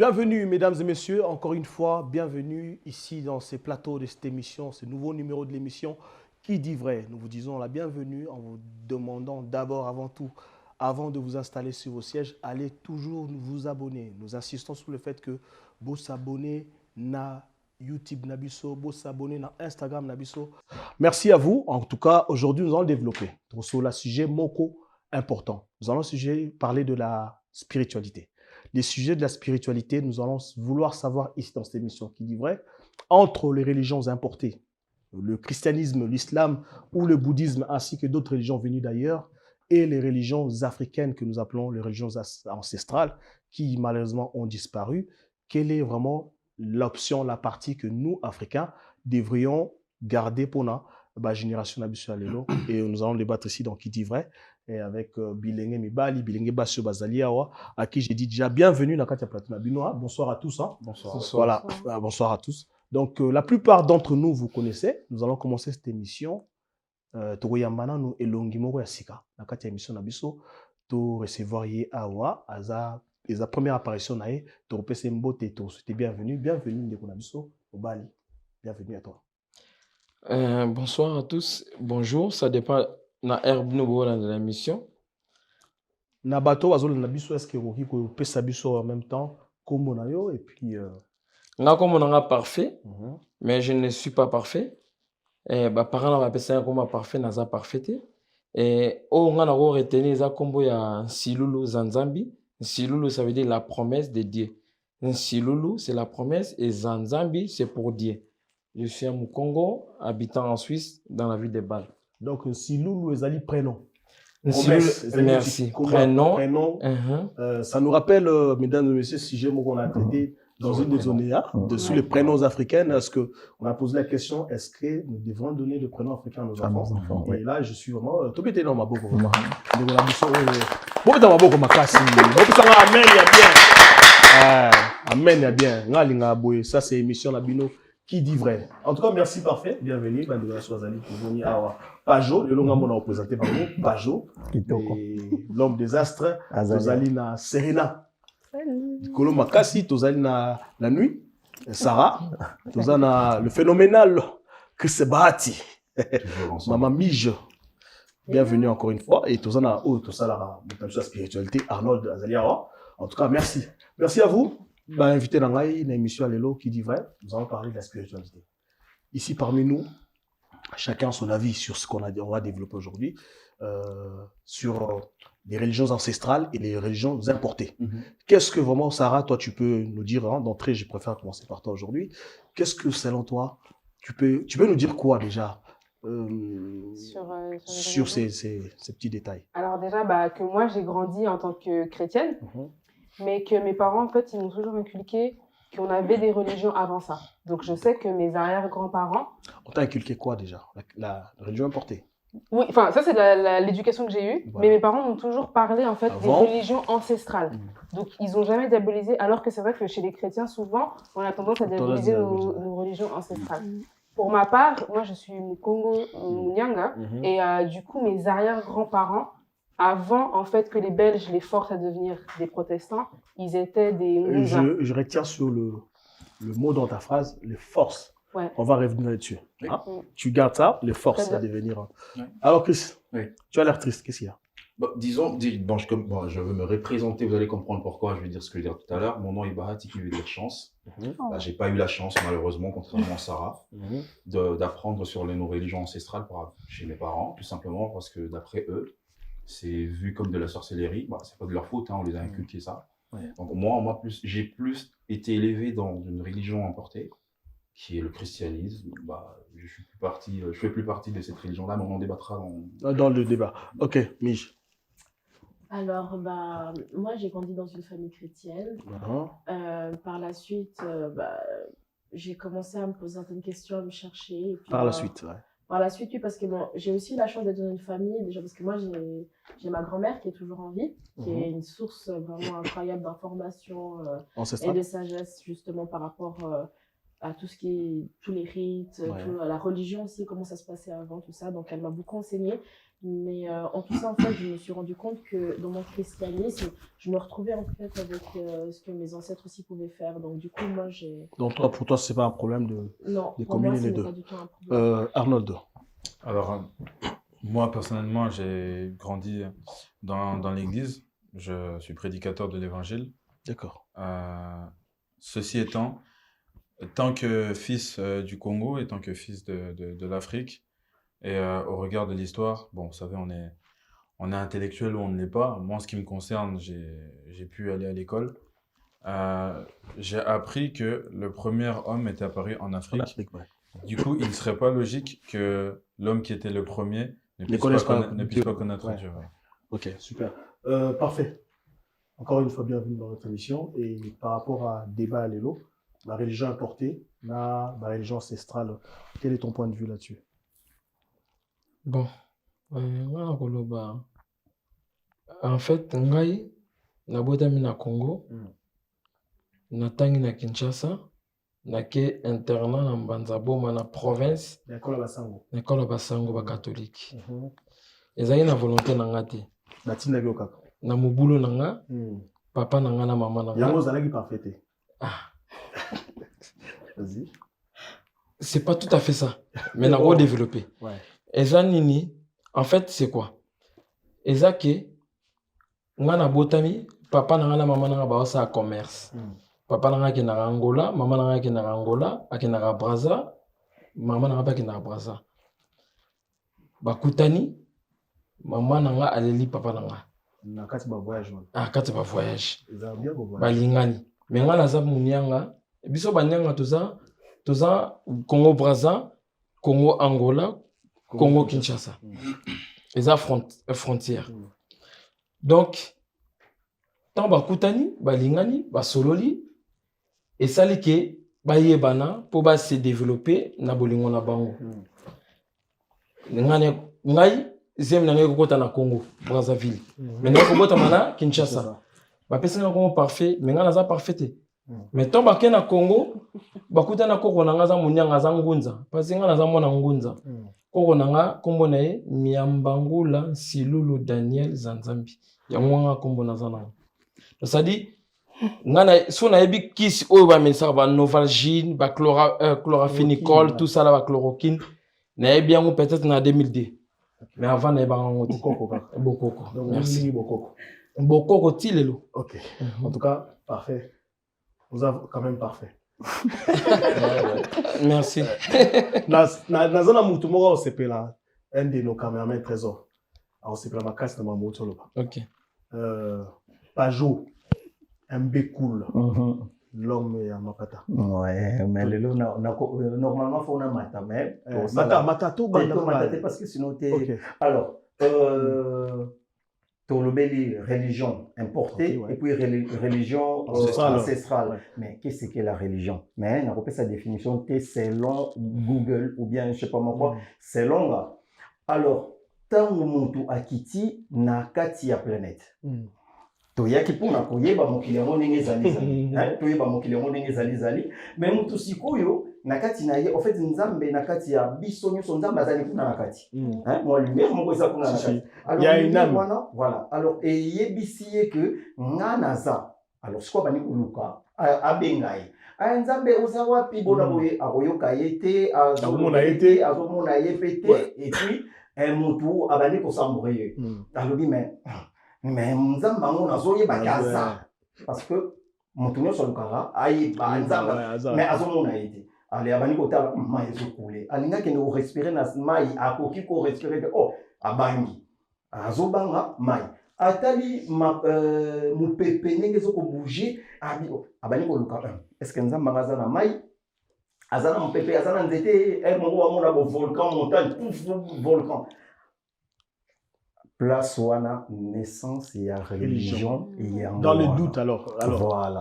Bienvenue, mesdames et messieurs, encore une fois, bienvenue ici dans ces plateaux de cette émission, ce nouveau numéro de l'émission Qui dit vrai. Nous vous disons la bienvenue en vous demandant d'abord, avant tout, avant de vous installer sur vos sièges, allez toujours vous abonner. Nous insistons sur le fait que vous s'abonnez na YouTube Nabiso, vous s'abonnez na Instagram Nabiso. Merci à vous. En tout cas, aujourd'hui, nous allons développer sur le sujet moko important. Nous allons parler de la spiritualité. Les sujets de la spiritualité, nous allons vouloir savoir ici dans cette émission Qui dit vrai, entre les religions importées, le christianisme, l'islam ou le bouddhisme, ainsi que d'autres religions venues d'ailleurs, et les religions africaines que nous appelons les religions ancestrales, qui malheureusement ont disparu, quelle est vraiment l'option, la partie que nous, Africains, devrions garder pour la génération Nabissu et nous allons débattre ici dans Qui dit vrai, et avec Bilenge Mibali, Bilenge Bassio Bazaliawa, à qui j'ai dit déjà bienvenue dans Katia Plateau Nabinoa. Bonsoir à tous. Hein. Bonsoir. Voilà, bonsoir à tous. Donc, la plupart d'entre nous, vous connaissez. Nous allons commencer cette émission. Togoyamana nous elongimoko ya sika. Na Katia émission Nabiso, to recevoir Ye Awa, Aza, et sa première apparition nae, to repese mbote, to souhaiter bienvenue. Bienvenue, Ndeko Nabiso, au Bali. Bienvenue à toi. Bonsoir à tous. Bonjour, ça dépend na herbe nouveau de la mission. Nabato Azol Nabiso, est-ce que vous pouvez pesa biso en même temps, comme on a yo, et puis. Nga comme on a parfait, mais je ne suis pas parfait. Parents va penser comme parfait, naza parfaité. Et on a retenu ça comme ya Silulu Zanzambi. Silulu, ça veut dire la promesse de Dieu. Silulu, c'est la promesse, et Zanzambi, c'est pour Dieu. Je suis à Mukongo, habitant en Suisse, dans la ville de Bâle. Donc, Silulu Ezali prénom. Merci. Prénom. Ça nous rappelle, mesdames et messieurs, si j'ai qu'on a traité dans une des ONEA, dessus les prénoms africains. Est-ce qu'on a posé la question, est-ce que nous devons donner le prénom africain à nos enfants? Et là, je suis vraiment. Tout était dans ma bouche. Amen, il y a bien. Ça, c'est l'émission Labino Qui dit vrai. En tout cas, merci, parfait. Bienvenue. Pajo, le long on a représenté par nous. Pajo, l'homme des astres. Tozalina Serena. Kolo Makasi, Tozalina la nuit. Sarah, Tozana le phénoménal Chris Bahati. Maman Mige. Bienvenue encore une fois. Et Tozana, la spiritualité, Arnold Azaliawa. En tout cas, merci. Merci à vous. Invité dans une émission à l'élo Qui dit vrai, nous allons parler de la spiritualité. Ici, parmi nous, chacun a son avis sur ce qu'on va développer aujourd'hui, sur les religions ancestrales et les religions importées. Qu'est-ce que vraiment, Sarah, toi, tu peux nous dire, hein, d'entrée, je préfère commencer par toi aujourd'hui. Qu'est-ce que, selon toi, tu peux nous dire quoi déjà sur ces petits détails? Alors déjà, que moi, j'ai grandi en tant que chrétienne, mais que mes parents, en fait, ils m'ont toujours inculqué qu'on avait des religions avant ça. Donc, je sais que mes arrière-grands-parents... On t'a inculqué quoi, déjà? La religion importée? Oui, enfin, ça, c'est l'éducation que j'ai eue. Voilà. Mais mes parents m'ont toujours parlé, en fait, des religions ancestrales. Donc, ils n'ont jamais diabolisé, alors que c'est vrai que chez les chrétiens, souvent, on a tendance à diaboliser nos religions ancestrales. Pour ma part, moi, je suis Congo Nyanga, et du coup, mes arrière-grands-parents, avant, en fait, que les Belges les forcent à devenir des protestants, ils étaient des... Je retiens sur le mot dans ta phrase, les forces. Ouais. On va revenir là-dessus. Hein? Tu gardes ça, les forces à devenir. Alors, Chris, tu as l'air triste, qu'est-ce qu'il y a? Je veux me représenter, vous allez comprendre pourquoi, je vais dire ce que je vais dire tout à l'heure. Mon nom est Bahati, qui veut dire chance. J'ai pas eu la chance, malheureusement, contrairement à Sarah, d'apprendre sur nos religions ancestrales chez mes parents, tout simplement parce que d'après eux, c'est vu comme de la sorcellerie. C'est pas de leur faute, hein, on les a inculqué ça. Donc moi j'ai plus été élevé dans une religion importée, qui est le christianisme. Je fais plus partie de cette religion-là, mais on en débattra dans le débat. Ok, Mich. Alors, moi, j'ai grandi dans une famille chrétienne. Par la suite, j'ai commencé à me poser certaines questions, à me chercher. Et puis, par la suite, oui, parce que j'ai aussi la chance d'être dans une famille, déjà parce que moi, j'ai ma grand-mère qui est toujours en vie, qui est une source vraiment incroyable d'informations et de sagesse, justement, par rapport à tout ce qui est, tous les rites, à la religion aussi, comment ça se passait avant, tout ça. Donc, elle m'a beaucoup enseigné. Mais en tout ça, en fait, je me suis rendu compte que dans mon christianisme, je me retrouvais en fait avec ce que mes ancêtres aussi pouvaient faire. Donc, du coup, moi, j'ai... Donc, pour toi, c'est pas un problème de combiner les deux. Pas du tout un problème. Arnold. Alors, moi, personnellement, j'ai grandi dans l'église. Je suis prédicateur de l'évangile. D'accord. Ceci étant, tant que fils du Congo et tant que fils de l'Afrique, et au regard de l'histoire, bon, vous savez, on est intellectuel ou on ne l'est pas. Moi, en ce qui me concerne, j'ai pu aller à l'école. J'ai appris que le premier homme était apparu en Afrique. Du coup, il ne serait pas logique que l'homme qui était le premier ne puisse pas connaître Dieu. Ouais. Ok, super. Parfait. Encore une fois, bienvenue dans notre émission. Et par rapport à débat à l'élo, la religion importée, la religion ancestrale, quel est ton point de vue là-dessus? Bon, en fait, ngai nabotami na Congo, natangi na Kinshasa, nake internat na Mbanza-Boma na province, l'école basango ba catholique. Ezali na volonté na ngati. Na mobulu na nga, papa na nga na mama na nga. Yango zalaki parfait. Vas-y. C'est pas tout à fait ça, mais na redévelopper. Ouais. Eza nini, en fait, c'est quoi? Eza ke nga na botami, papa na nga na mama na nga ba osa commerce. Papa na nga ki na Angola, mama na nga ki na Angola, aki na Brazza, mama na nga ki na Brazza. Bakutani, mama na nga aleli papa na nga. Na kati ba voyage. Ah, kati ba voyage. Balingani. Mais nga naza munyanga, biso banyanga toza Congo Brazza, Congo Angola, Congo Kinshasa. Eza frontière. Donc tant bakutani, balingani, basololi et sali ke bayebana po ba se développer na bolingo na bango. Ngai zem na ngai kokota na Congo Brazzaville. Mais ngai kokota na Kinshasa. Ba pesa na Congo parfait, mais nga naza parfait. Mais tant baké na Congo, bakuta na koko na nga za munyanga za ngunza. Parce nga naza mona ngunza. Koko na nga kombo na ye Miambangula Silulu Daniel Zanzambi. Ya mwanga kombo na za na. Ça dit ngana so na yebi kisi oyo ba mensa ba Novalgine, ba chloramphénicol, tout ça là ba chloroquine. Na yebi yango peut-être na 2002. Mais avant na yeba ngo Bokoko. Merci Bokoko. Bokoko tilelo. OK. En tout cas, parfait. Vous avez quand même parfait. Merci. Na zona mutu moko o sepela un de nos caméramans trésor. On sepela ma casse na mamoto loba. OK. Pajot, MB cool, l'homme et Mapata. Ouais, mais le normalement, il faut un matin, mais... Mata, tout parce que sinon, tu es... Alors, tu as religion importée et puis religion ancestrale. Ouais. Mais qu'est-ce que la religion? Mais on a repris sa définition, c'est selon Google ou bien je sais pas moi quoi, selon là. Alors, tant que tu as quitté, na katia planète. Toyaki pona koyeba mokili yango ndenge ezali toyeba mokili yango ndenge ezali mais mutu sikoyo na kati na ye en fait nzambe na kati ya biso nyonso nzambe azali kuna na kati moi lumière moko eza kuna na kati alors il y a une âme voilà alors et yebisi ye que nga naza alors siko bani kuluka abengai nzambe oza wapi bona boye akoyoka ye te azomona ye pete et puis mutu abandi kosamboura ye alobi mais nzamba ngo nazoyeba kaza parce que mutu nyonso lukaka ayeba nzamba mais azomona ye te ale abandi kotala mai ezokule alingaki ne respirer na mai akoki ko respirer de abangi azobanga mai atali mupepe ndenge ezokobouge abandi koluka est-ce que nzamba aza na mai aza na mupepe aza na nzete mongo bamona bo volcan montagne volcan place wana naissance et religion et dans le doute alors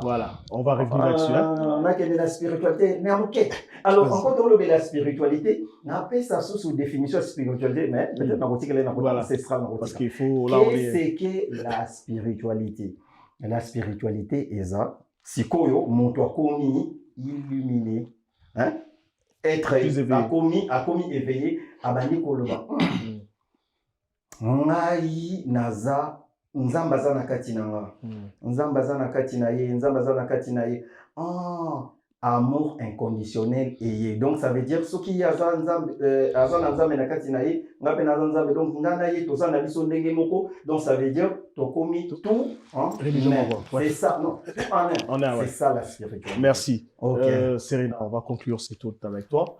voilà on va revenir là-dessus on a quelle est la spiritualité mais ok alors encore dans le la spiritualité on appelle ça sous définition de spiritualité mais peut-être dans côté qu'elle est ancestrale parce qu'il faut là c'est que la spiritualité est ça sikoyo moto akomi illuminé hein, être Plus éveillé. a commis éveillé, abandi koloba. Ngai naza nzamba za na kati na nga. Nzamba za na kati na ye, nzamba za na kati na ye. Ah, amour inconditionnel et donc ça veut dire ce qui aza nzambe na kati na ye, nga pe naza nzambe donc nga na ye toza na biso ndenge moko, donc ça veut dire tokomi tout hein. C'est ça, non, c'est ça la spiritualité. Merci. Okay. Serena, on va conclure ce tour avec toi.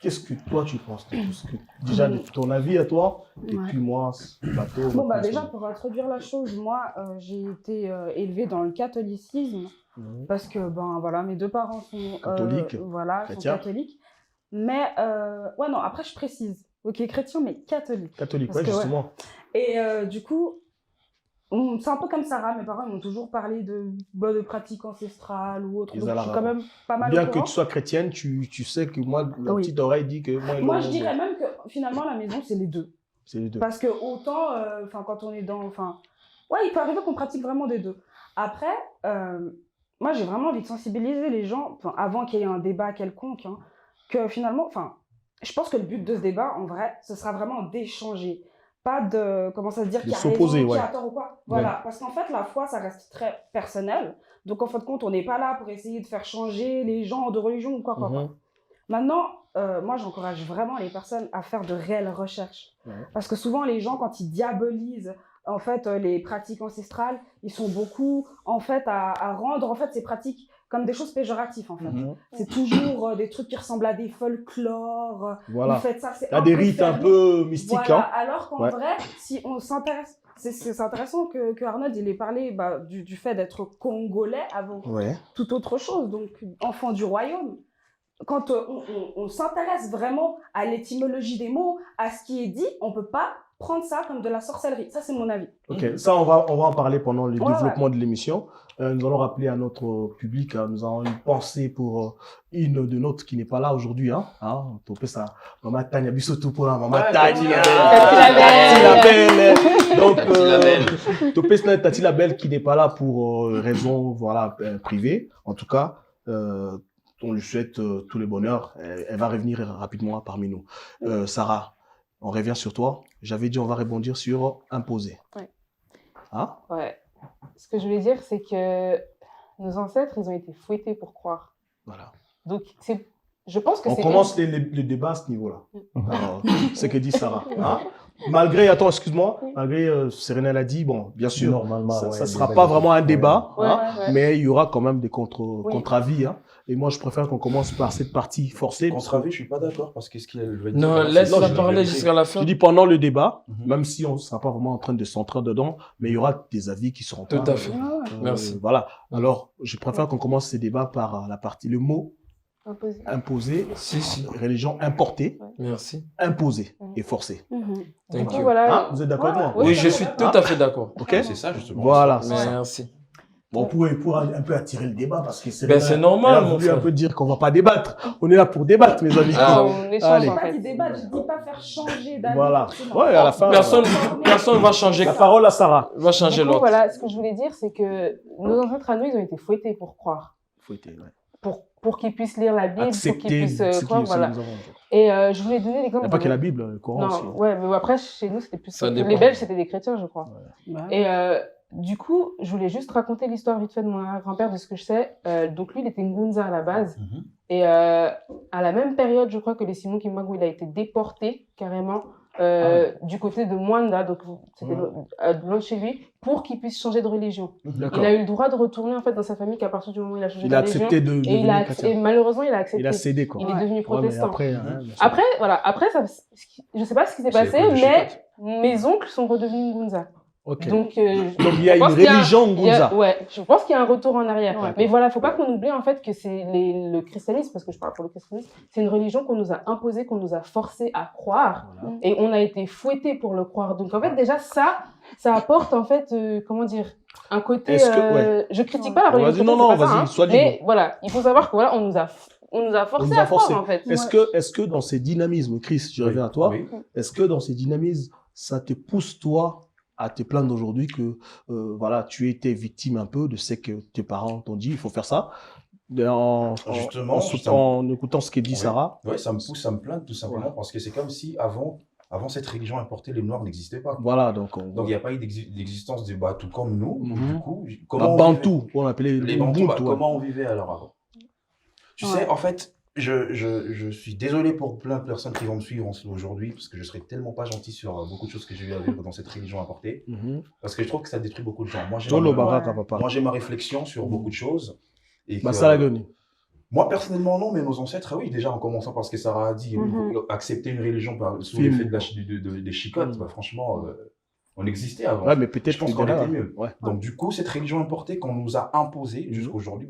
Qu'est-ce que toi tu penses de tout ce que déjà de ton avis à toi et puis moi bateau. Bon bah déjà pour introduire la chose, moi j'ai été élevée dans le catholicisme parce que ben voilà mes deux parents sont catholiques, voilà sont catholiques. Mais ouais non après je précise, ok chrétien mais catholique. Catholique ouais justement. Ouais. Et du coup c'est un peu comme Sarah, mes parents m'ont toujours parlé de pratiques ancestrales ou autre, donc je suis quand même pas mal bien que tu sois chrétienne, tu sais que moi, la petite oreille dit que... Moi, je dirais même que finalement, la maison, c'est les deux. C'est les deux. Parce que autant, quand on est dans... Ouais, il peut arriver qu'on pratique vraiment des deux. Après, moi, j'ai vraiment envie de sensibiliser les gens, avant qu'il y ait un débat quelconque, hein, que finalement, je pense que le but de ce débat, en vrai, ce sera vraiment d'échanger. Pas de, comment ça se dire, qu'il y a raison, qui a tort ou quoi. Voilà, parce qu'en fait, la foi, ça reste très personnel. Donc, en fin de compte, on n'est pas là pour essayer de faire changer les gens de religion ou quoi. Maintenant, moi, j'encourage vraiment les personnes à faire de réelles recherches. Parce que souvent, les gens, quand ils diabolisent, en fait, les pratiques ancestrales, ils sont beaucoup, en fait, à rendre, en fait, ces pratiques comme des choses péjoratives, en fait. C'est toujours des trucs qui ressemblent à des folklores. Voilà. Vous faites ça, c'est des rites un peu mystiques. Voilà. Hein. Alors qu'en vrai, si on s'intéresse... C'est intéressant que Arnold il ait parlé du fait d'être congolais avant toute autre chose, donc enfant du royaume. Quand on s'intéresse vraiment à l'étymologie des mots, à ce qui est dit, on ne peut pas prendre ça comme de la sorcellerie. Ça, c'est mon avis. Ok, ça, on va en parler pendant le développement de l'émission. Nous allons rappeler à notre public, nous avons une pensée pour une de nôtres qui n'est pas là aujourd'hui. Topé ça, Maman Tania Bissotou pour la Maman Tania. Tati Labelle. Donc, Topé ça, Tati Labelle qui n'est pas là pour raison privée. En tout cas, on lui souhaite tout le bonheur. Elle va revenir rapidement parmi nous. Sarah, on revient sur toi. J'avais dit on va rebondir sur imposer. Ouais. Hein? Ouais. Ce que je voulais dire, c'est que nos ancêtres, ils ont été fouettés pour croire. Voilà. Donc, je pense que on commence le débat à ce niveau-là. Alors, ce que dit Sarah. Hein? Malgré, attends, excuse-moi, malgré Serena l'a dit, bon, bien sûr, normalement, ça ne sera pas vraiment un débat, ouais. Mais il y aura quand même des contre-avis. Hein. Et moi, je préfère qu'on commence par cette partie forcée. Contre-avis, je suis pas d'accord parce qu'est-ce qu'il veut dire. Non, laisse-la parler jusqu'à la fin. Je dis pendant le débat, même si on ne sera pas vraiment en train de s'entrer dedans, mais il y aura des avis qui seront tout à fait. Merci. Voilà. Alors, je préfère qu'on commence ces débats par la partie, le mot imposé, religion importée, merci, imposée et forcée. Thank you. Voilà. Vous êtes d'accord avec moi? Oui, je suis tout à fait d'accord. Ok. C'est ça justement. Voilà. Merci. Bon, pour un peu attirer le débat parce que c'est normal. On a voulu un peu dire qu'on va pas débattre. On est là pour débattre, mes amis. On échange en fait. Je dis pas faire changer d'avis. Voilà. Ouais, à la fin. Personne va changer. La parole à Sarah. Va changer l'autre. Voilà, ce que je voulais dire, c'est que nos ancêtres à nous, ils ont été fouettés pour croire. Fouettés, ouais. Pour qu'ils puissent lire la Bible, accepter pour qu'ils puissent croire, voilà. Nous avons. Et je voulais donner l'exemple. Il n'y a pas que la Bible, le Coran aussi. Non, ouais, mais après, chez nous, c'était plus... Ça les dépend. Belges, c'était des chrétiens, je crois. Ouais. Et du coup, je voulais juste raconter l'histoire vite fait de mon grand-père, de ce que je sais. Donc lui, il était Ngunza à la base. Et à la même période, je crois que les Simon Kimbangu, il a été déporté carrément du côté de Mwanda, donc c'était loin de chez lui, pour qu'il puisse changer de religion. Il a eu le droit de retourner en fait dans sa famille qu'à partir du moment où il a changé de religion. Il a accepté de devenir chrétien. Et malheureusement, il a accepté. Il a cédé quoi. Il est devenu protestant. Après, Après, ça, je sais pas ce qui s'est passé, mais mes oncles sont redevenus Ngunza. Okay. Donc il y a une religion Ngunza. Ouais, je pense qu'il y a un retour en arrière. Ouais. Mais voilà, faut pas qu'on oublie en fait que c'est le christianisme, parce que je parle pour le christianisme, c'est une religion qu'on nous a imposée, qu'on nous a forcé à croire, et on a été fouettés pour le croire. Donc en fait déjà ça apporte en fait comment dire un côté. Je critique pas la religion. Vas-y, mais voilà, il faut savoir que voilà, on nous a forcé à croire en fait. Est-ce que dans ces dynamismes, Chris, je reviens à toi, est-ce que dans ces dynamismes, ça te pousse toi à te plaindre aujourd'hui que voilà, tu étais victime un peu de ce que tes parents t'ont dit, il faut faire ça. Justement, en écoutant ce que dit Sarah. Oui, ça me pousse à me plaindre tout simplement parce que c'est comme si avant cette religion importée, les Noirs n'existaient pas. Voilà, donc il n'y a pas eu d'existence des Bantus comme nous. Du coup, Bantou, on appelait les Bantus. Comment on vivait alors avant? Tu sais, en fait, je suis désolé pour plein de personnes qui vont me suivre aujourd'hui parce que je serai tellement pas gentil sur beaucoup de choses que j'ai eu à vivre dans cette religion importée parce que je trouve que ça détruit beaucoup de gens. Moi, j'ai ma réflexion sur beaucoup de choses. Et moi, personnellement, non, mais nos ancêtres, oui, déjà en commençant par ce que Sarah a dit, accepter une religion sous l'effet des chicottes, franchement, on existait avant. Ouais, mais peut-être je pense qu'on était mieux. Ouais. Donc, du coup, cette religion importée qu'on nous a imposée jusqu'à aujourd'hui,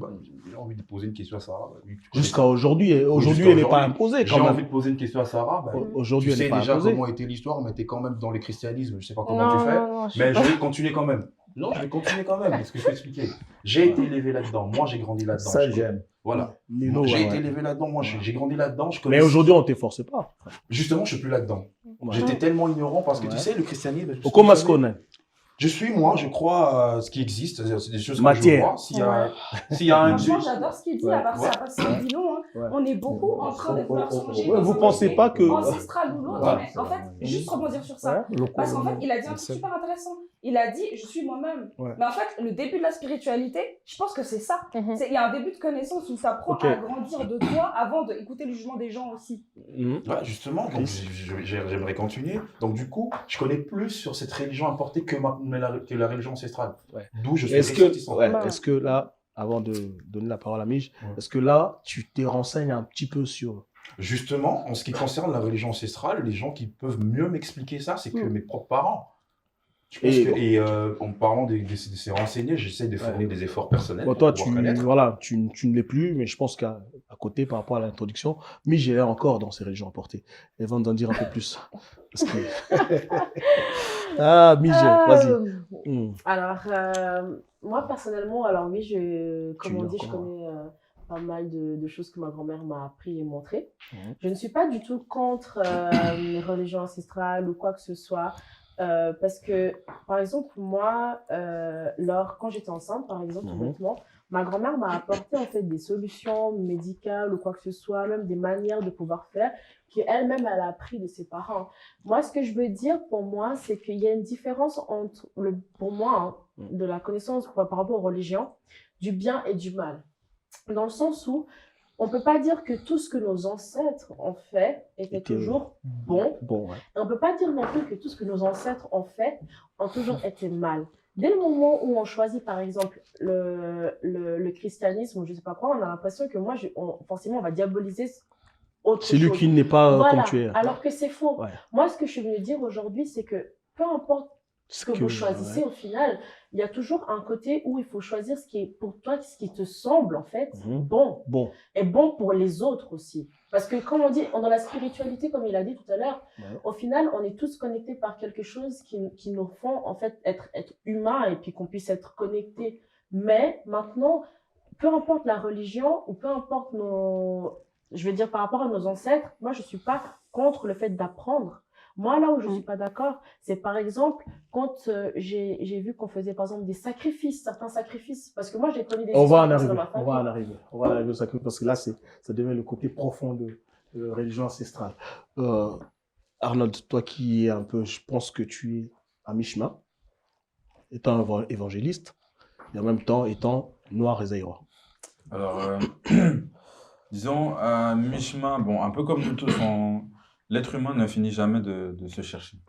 j'ai envie de poser une question à Sarah. Jusqu'à aujourd'hui, elle n'est pas imposée. J'ai envie de poser une question à Sarah. Aujourd'hui, tu sais déjà comment était l'histoire, mais tu es quand même dans le christianisme, je ne sais pas comment tu fais, mais je vais continuer quand même. Non, je vais continuer quand même, parce que je vais expliquer. J'ai été élevé là-dedans, moi j'ai grandi là-dedans. Ça, j'aime. Voilà. J'ai été élevé là-dedans, moi j'ai grandi là-dedans. Mais aujourd'hui, on ne t'efforce pas. Justement, je ne suis plus là-dedans. J'étais tellement ignorant parce que tu sais, le christianisme. Comment est-ce qu'on est? Je crois ce qui existe, c'est des choses que je vois. S'il y a un Dieu. Franchement, j'adore ce qu'il dit, à part ça, parce que sinon, on est beaucoup en train de vouloir changer. Vous ne pensez pas que. Ancestral ou l'autre, mais en fait, juste rebondir sur ça. Parce qu'en fait, il a dit un truc super intéressant. Il a dit, je suis moi-même. Mais en fait, le début de la spiritualité, je pense que c'est ça. Il y a un début de connaissance où ça apprend à grandir de toi avant d'écouter le jugement des gens aussi. Ouais, justement, donc j'aimerais continuer. Donc du coup, je connais plus sur cette religion importée que la religion ancestrale. D'où je suis ressortissant. Est-ce que là, avant de donner la parole à Mich, est-ce que là, tu te renseignes un petit peu sur... Justement, en ce qui concerne la religion ancestrale, les gens qui peuvent mieux m'expliquer ça, c'est que mes propres parents. En parlant de ces renseignés, j'essaie de fournir des efforts personnels. Toi, tu ne l'es plus, mais je pense qu'à côté, par rapport à l'introduction, Mich est encore dans ces religions importées. Elles vont en dire un peu plus. Parce que... Mich, vas-y. Alors, moi, personnellement, je connais pas mal de choses que ma grand-mère m'a appris et montré. Je ne suis pas du tout contre les religions ancestrales ou quoi que ce soit. Parce que, par exemple, moi, quand j'étais enceinte, par exemple, tout bêtement, ma grand-mère m'a apporté en fait des solutions médicales ou quoi que ce soit, même des manières de pouvoir faire qu'elle-même elle a appris de ses parents. Moi, ce que je veux dire pour moi, c'est qu'il y a une différence entre, pour moi, de la connaissance par rapport aux religions, du bien et du mal. Dans le sens où on ne peut pas dire que tout ce que nos ancêtres ont fait était toujours bon. Et on ne peut pas dire non plus que tout ce que nos ancêtres ont fait ont toujours été mal. Dès le moment où on choisit, par exemple, le christianisme, ou je ne sais pas quoi, on a l'impression que forcément, on va diaboliser autre chose. Celui qui n'est pas comme tu es. Alors que c'est faux. Moi, ce que je suis venue dire aujourd'hui, c'est que peu importe ce que vous choisissez au final, il y a toujours un côté où il faut choisir ce qui est pour toi, ce qui te semble en fait bon. Et bon pour les autres aussi. Parce que comme on dit, dans la spiritualité, comme il a dit tout à l'heure, au final, on est tous connectés par quelque chose qui nous font en fait être humains et puis qu'on puisse être connectés. Mais maintenant, peu importe la religion ou peu importe je veux dire par rapport à nos ancêtres, moi je suis pas contre le fait d'apprendre. Moi, là où je ne suis pas d'accord, c'est par exemple quand j'ai vu qu'on faisait par exemple certains sacrifices. Parce que moi, j'ai connu des histoires dans ma famille. On va en arriver au sacrifice parce que là, ça devient le côté profond de religion ancestrale. Arnold, toi qui es un peu, je pense que tu es à mi-chemin, étant évangéliste, et en même temps étant noir et zaïrois. Alors, disons, à mi-chemin, un peu comme nous tous, l'être humain ne finit jamais de se chercher.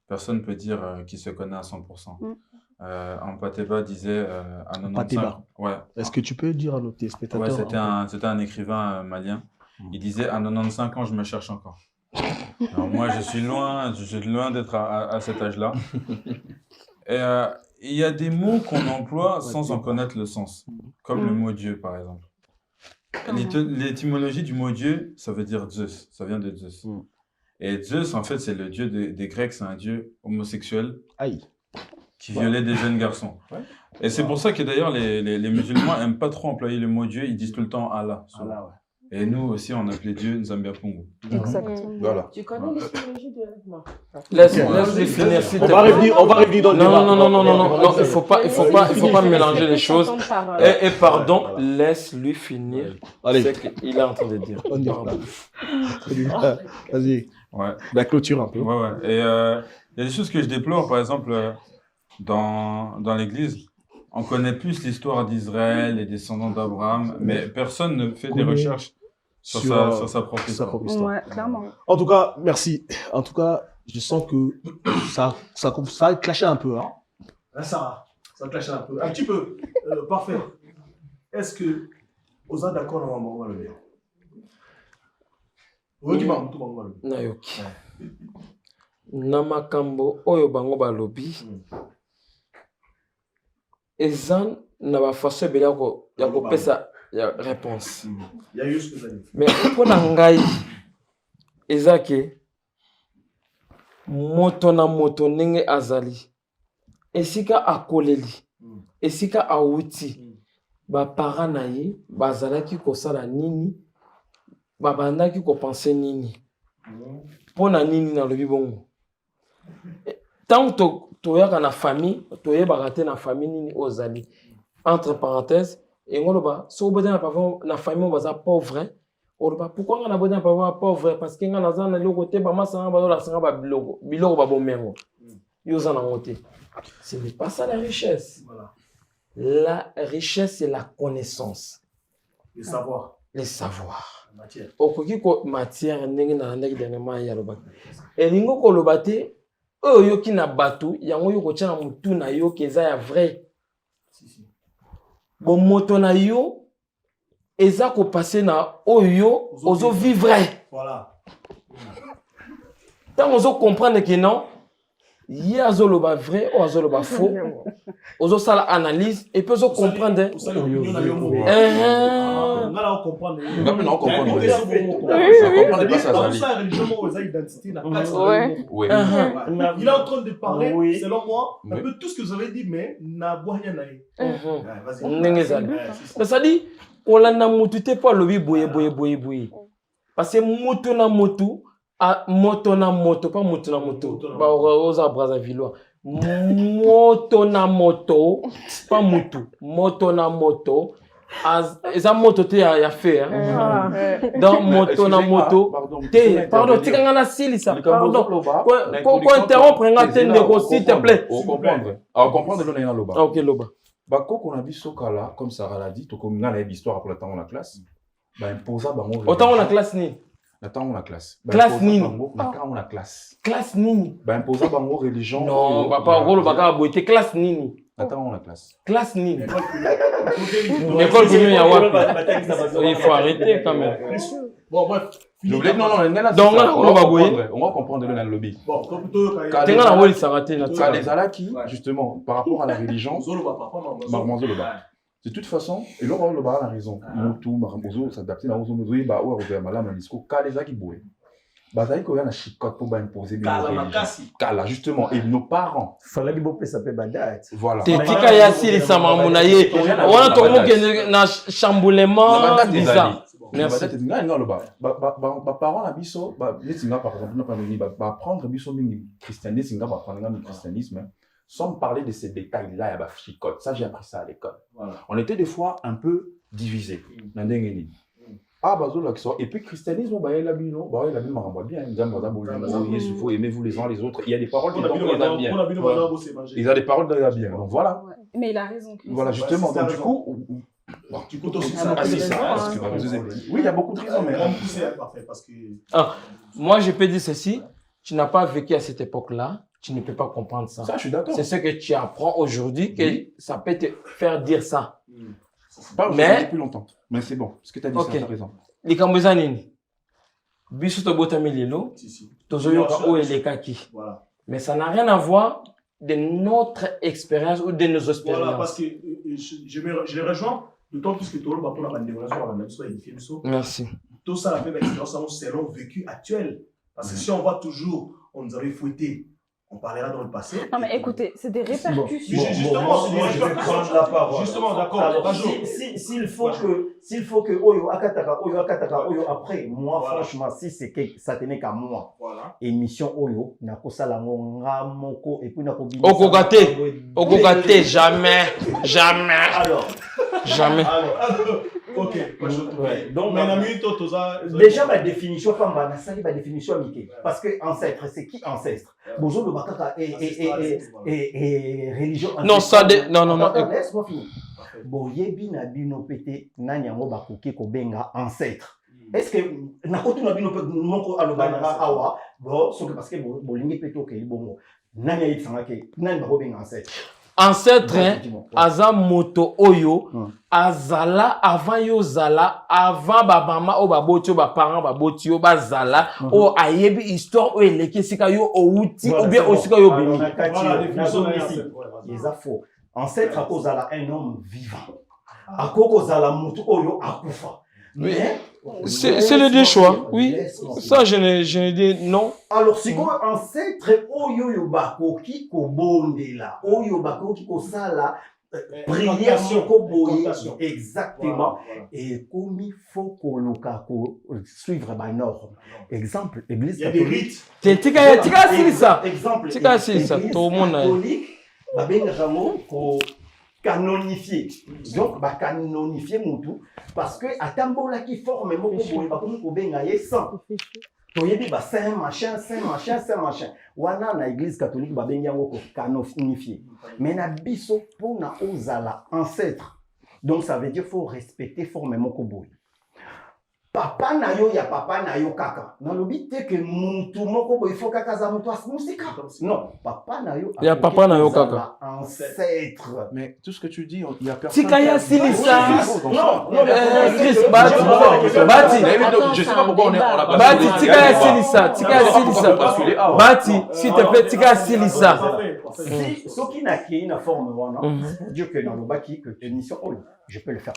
Personne ne peut dire qu'il se connaît à 100%. Ampateba disait à 95... Est-ce que tu peux dire à nos téléspectateurs c'était un écrivain malien. Il disait à 95 ans, je me cherche encore. Alors moi, je suis loin d'être à cet âge-là. Et il y a des mots qu'on emploie sans en connaître le sens, comme le mot Dieu, par exemple. L'étymologie du mot Dieu, ça veut dire Zeus, ça vient de Zeus. Et Zeus, en fait, c'est le dieu des Grecs, c'est un dieu homosexuel qui violait des jeunes garçons. Et c'est pour ça que d'ailleurs, les musulmans n'aiment pas trop employer le mot Dieu, ils disent tout le temps Allah. Et nous aussi, on appelait Dieu Nzambia Pungu. Exactement. Voilà. Tu connais l'étymologie de moi? Laisse-le finir. On va revenir dans le débat. Non, il faut pas mélanger les choses. Et pardon, laisse-lui finir. Allez. C'est qu'il est en train de dire. On y va. Vas-y. Ouais. La clôture un peu. Ouais. Et il y a des choses que je déplore, par exemple, dans l'église. On connaît plus l'histoire d'Israël, les descendants d'Abraham, mais personne ne fait des recherches sur sa propre histoire. Ouais, clairement. En tout cas, merci. En tout cas, je sens que ça a clashé un peu. Hein. Ça a clashé un peu. Un petit peu. Parfait. Est-ce que vous êtes d'accord avec moi? Nayoki. Namakambo oyo bango balobi. Ezan na ba façon bela ko ya ko pesa ya réponse. Mais pour ngai ezake moto na moto ndenge azali. Esika akoleli. Esika awuti. Ba para na ye bazalaki kosala nini? Babandaki ko penser nini? Pona nini na lobi bongo. Tant toyaka na famille, toyebaka te na famille nini ozali. Entre parenthèses, et ngoloba, so boda na papa na famille baza pauvre, oloba pourquoi nga na boda na papa pauvre parce que nga na zana loko te ba masanga ba la sanga ba biloko ba bomengo. Yo zana ngote. Ce n'est pas ça la richesse. Voilà. La richesse c'est la connaissance. Le savoir. Le savoir. Matière. Okoki ko matière ndenge na ndenge dernièrement ya loba. Et lingo ko loba te oyo ki na batu yango yo ko tshana mutu na yo keza ya vrai. Bon moto na yo eza ko passer na oyo ozo vivre. Voilà. Tant ozo comprendre que non y a zo loba vrai ou zo loba faux. Ozo sala analyse et puis ozo comprendre. Ngala comprendre. Non comprendre. Il est en train de parler, selon moi, un peu tout ce que vous avez dit, mais na boya na ye. Mais ça dit, on l'a na mutu te pas lobi boye. Parce que moto na moto, moto na moto, pas moto na moto. Ba oza Brazzavillois. Moto na moto, pas moto. Moto na moto. Eza moto te ya fait hein. Dans moto na moto te pardon tika ngana sili ça pardon ko interrompre nga te ndeko s'il te plaît comprendre le na loba. OK loba Ba koko na biso kala comme Sarah l'a dit to comme ngana histoire pour le temps la classe ba imposa bango autant la classe ni Attends la classe. Classe nini? Attends la classe. Classe nini? Ben imposa bango religion. Non, papa rolo baka boité classe nini? Attends la classe. Classe nini? L'école connue ya wapi? Il faut arrêter quand même. Bon bref. Non, on va comprendre le lobby. Bon, justement, par rapport à la religion, de toute façon, et là, on a raison. Moutou, Marambozo, s'adapter à Ozo, Mozo, Ba, ou à Malam, Manisco, Kaleza qui bouait. Bazaï, qu'on a un chicote pour imposer des Kala, justement, et nos parents. Fallait que ça peut badate. Voilà. T'es tika yasi, les Samamounaye. On a ton mot qui a chamboulement. Merci. Parents, la biso, par exemple, n'a pas venu, prendre biso, christianisme, prendre christianisme. Sans parler de ces détails-là, il y a chicote. Ça, j'ai appris ça à l'école. Voilà. On était des fois un peu divisés. Et puis, christianisme, il a bien, il faut aimer vous les uns les autres. Il y a des paroles qui vont bien. Il y a des paroles qui vont bien. Donc voilà. Mais il a raison. Voilà, justement. Donc du coup, tu comptes aussi ça. Oui, il y a beaucoup de raisons, mais moi, je peux dire ceci. Tu n'as pas vécu à cette époque-là. Tu ne peux pas comprendre ça. Ça, je suis d'accord. C'est ce que tu apprends aujourd'hui que ça peut te faire dire ça. Pas mais depuis longtemps. Mais c'est bon. Ce que tu as dit, okay. Tu as raison. Les Cambodgiens, biso to bota mililo, tozoyoka o elekaki. Voilà. Mais ça n'a rien à voir de notre expérience ou de nos expériences. Voilà, parce que je les rejoins, d'autant plus que tout le monde va prendre la merci. Tout ça, la même expérience, c'est leur vécu actuel. Parce que si on va toujours, on nous avait fouetté. on parlera dans le passé. Non, mais écoutez, c'est des répercussions. Justement, moi, je vais prendre la parole. Justement, d'accord. Alors, s'il faut que Oyo Akataka, après, moi, franchement, si c'est que ça tenait qu'à moi, émission Oyo, Nakosala Moko, et puis Nakobini. Okogate, jamais. Alors, jamais. Ok. Donc, déjà, ma définition, ma définition amicale. Parce que ancêtre, c'est qui ancêtre? Bonjour, le Bakaka et religion. Non, ça. Non. Laisse-moi finir. Boyebi na bino pété, nanyango bakoke ko benga ancêtre. Est-ce que nakotu na bino pété, moko alobana awa, bon, parce que bolingi pété ok, bongo. Nanya yitsanga ke, nani bako benga ancêtre. Ancêtre, aza moto oyo, azala avant yo zala, avant babama o baboti o baparents baboti yo bazala, o ayebi histoire o eleki sika yo outi ou bien osika yo bimi. Les afos. Ancêtre à cause un homme vivant. À cause de la moto oyo akufa. Mais c'est le deux choix, oui. Ça, je ne dis non. Alors, si quoi ancêtre oyo yo bakoki ko bondela, oyo bakoki ko sala prière ko boye exactement. Et comme il faut koloka ko suivre ba norme. Exemple, église catholique. Tika ça. Exemple, tika ça. Tout le monde catholique ba benga ko canonifié. Donc, bah, canonifié Moutou, parce que à Tambola qui forme, moko boye, bah, comme Kobenga yé sans. Toyebi, bah, saint machin. Wana na église catholique, bah, benga ko canonifié. Mais na biso pour na ozala ancêtre. Donc, ça veut dire faut respecter forme moko boye. Papa na yo ya papa na yo kaka. Na lobi te que Moutou moko boye faut kaka za Moutou as musika. Non, papa na yo. Ya papa na yo kaka. Ancêtre. Mais tout ce que tu dis, il y a personne. Tikaya Silisa. Non, Chris, Bati. Je sais pas pourquoi on a pas. Bati, Tikaya Silisa. Bati, s'il te plaît, Tikaya Silisa. Si ce qui n'a qui na forme wana, c'est pour dire que dans le baki que émission je peux le faire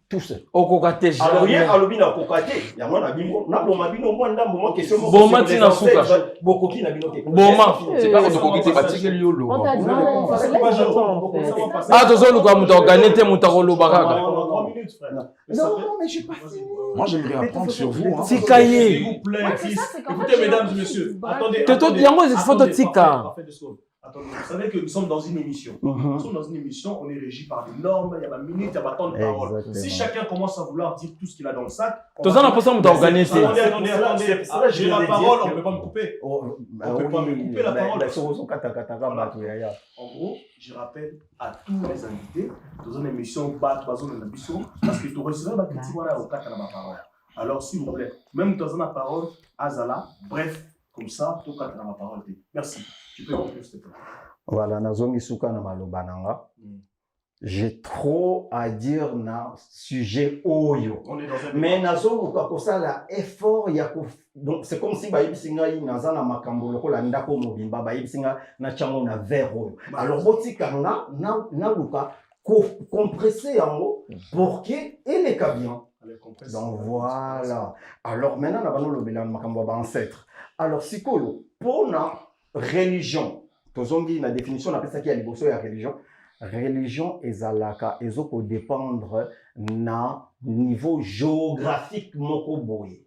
tout seul. Okokate alors jamais. hier alobi na kokate, ya mwana bingo, na boma bino moi ndambo moi question mo. Boma tina suka. Bokoki na bino te. Boma. C'est pas qu'on kokite batiki liolo. Ah, tozo luka muta organite muta koloba kaka. Non, mais j'ai pas fini. Moi, j'aimerais apprendre sur vous. Tikaye. S'il vous plaît, fils. Écoutez, mesdames et messieurs. Attendez. Attendez, vous savez que nous sommes dans une émission. Nous sommes dans une émission, on est régi par des normes, il y a ma minute, il y a ma temps de parole. Si chacun commence à vouloir dire tout ce qu'il a dans le sac, Attendez, attendez. J'ai la parole, on ne peut pas me couper. On ne peut pas me couper la parole. En gros, je rappelle à tous mes invités, dans une émission, parce que tu recevras ma critique au cadre de ma parole. Alors, s'il vous plaît, même dans la parole, Azala, bref, comme ça, tout cadre de ma parole. Merci. Tu peux conclure, s'il te plaît. Voilà, Nazongi Souka na malobananga. J'ai trop à dire na sujet oyo. Mais Nazongi Kakosa la effort ya donc c'est comme si baïb singa yi nazana makambo lokola ndako mobimba baïb singa na chango na verre oyo. Alors botika na luka compresser yango pour que les bien. Donc voilà. Alors maintenant na bano lobela makambo ba ancêtre. Alors sikolo pour na religion, tozongi la définition on appelle ça qui est liboso ya religion. Religion ezalaka ezoko dépendre na niveau géographique moko boye.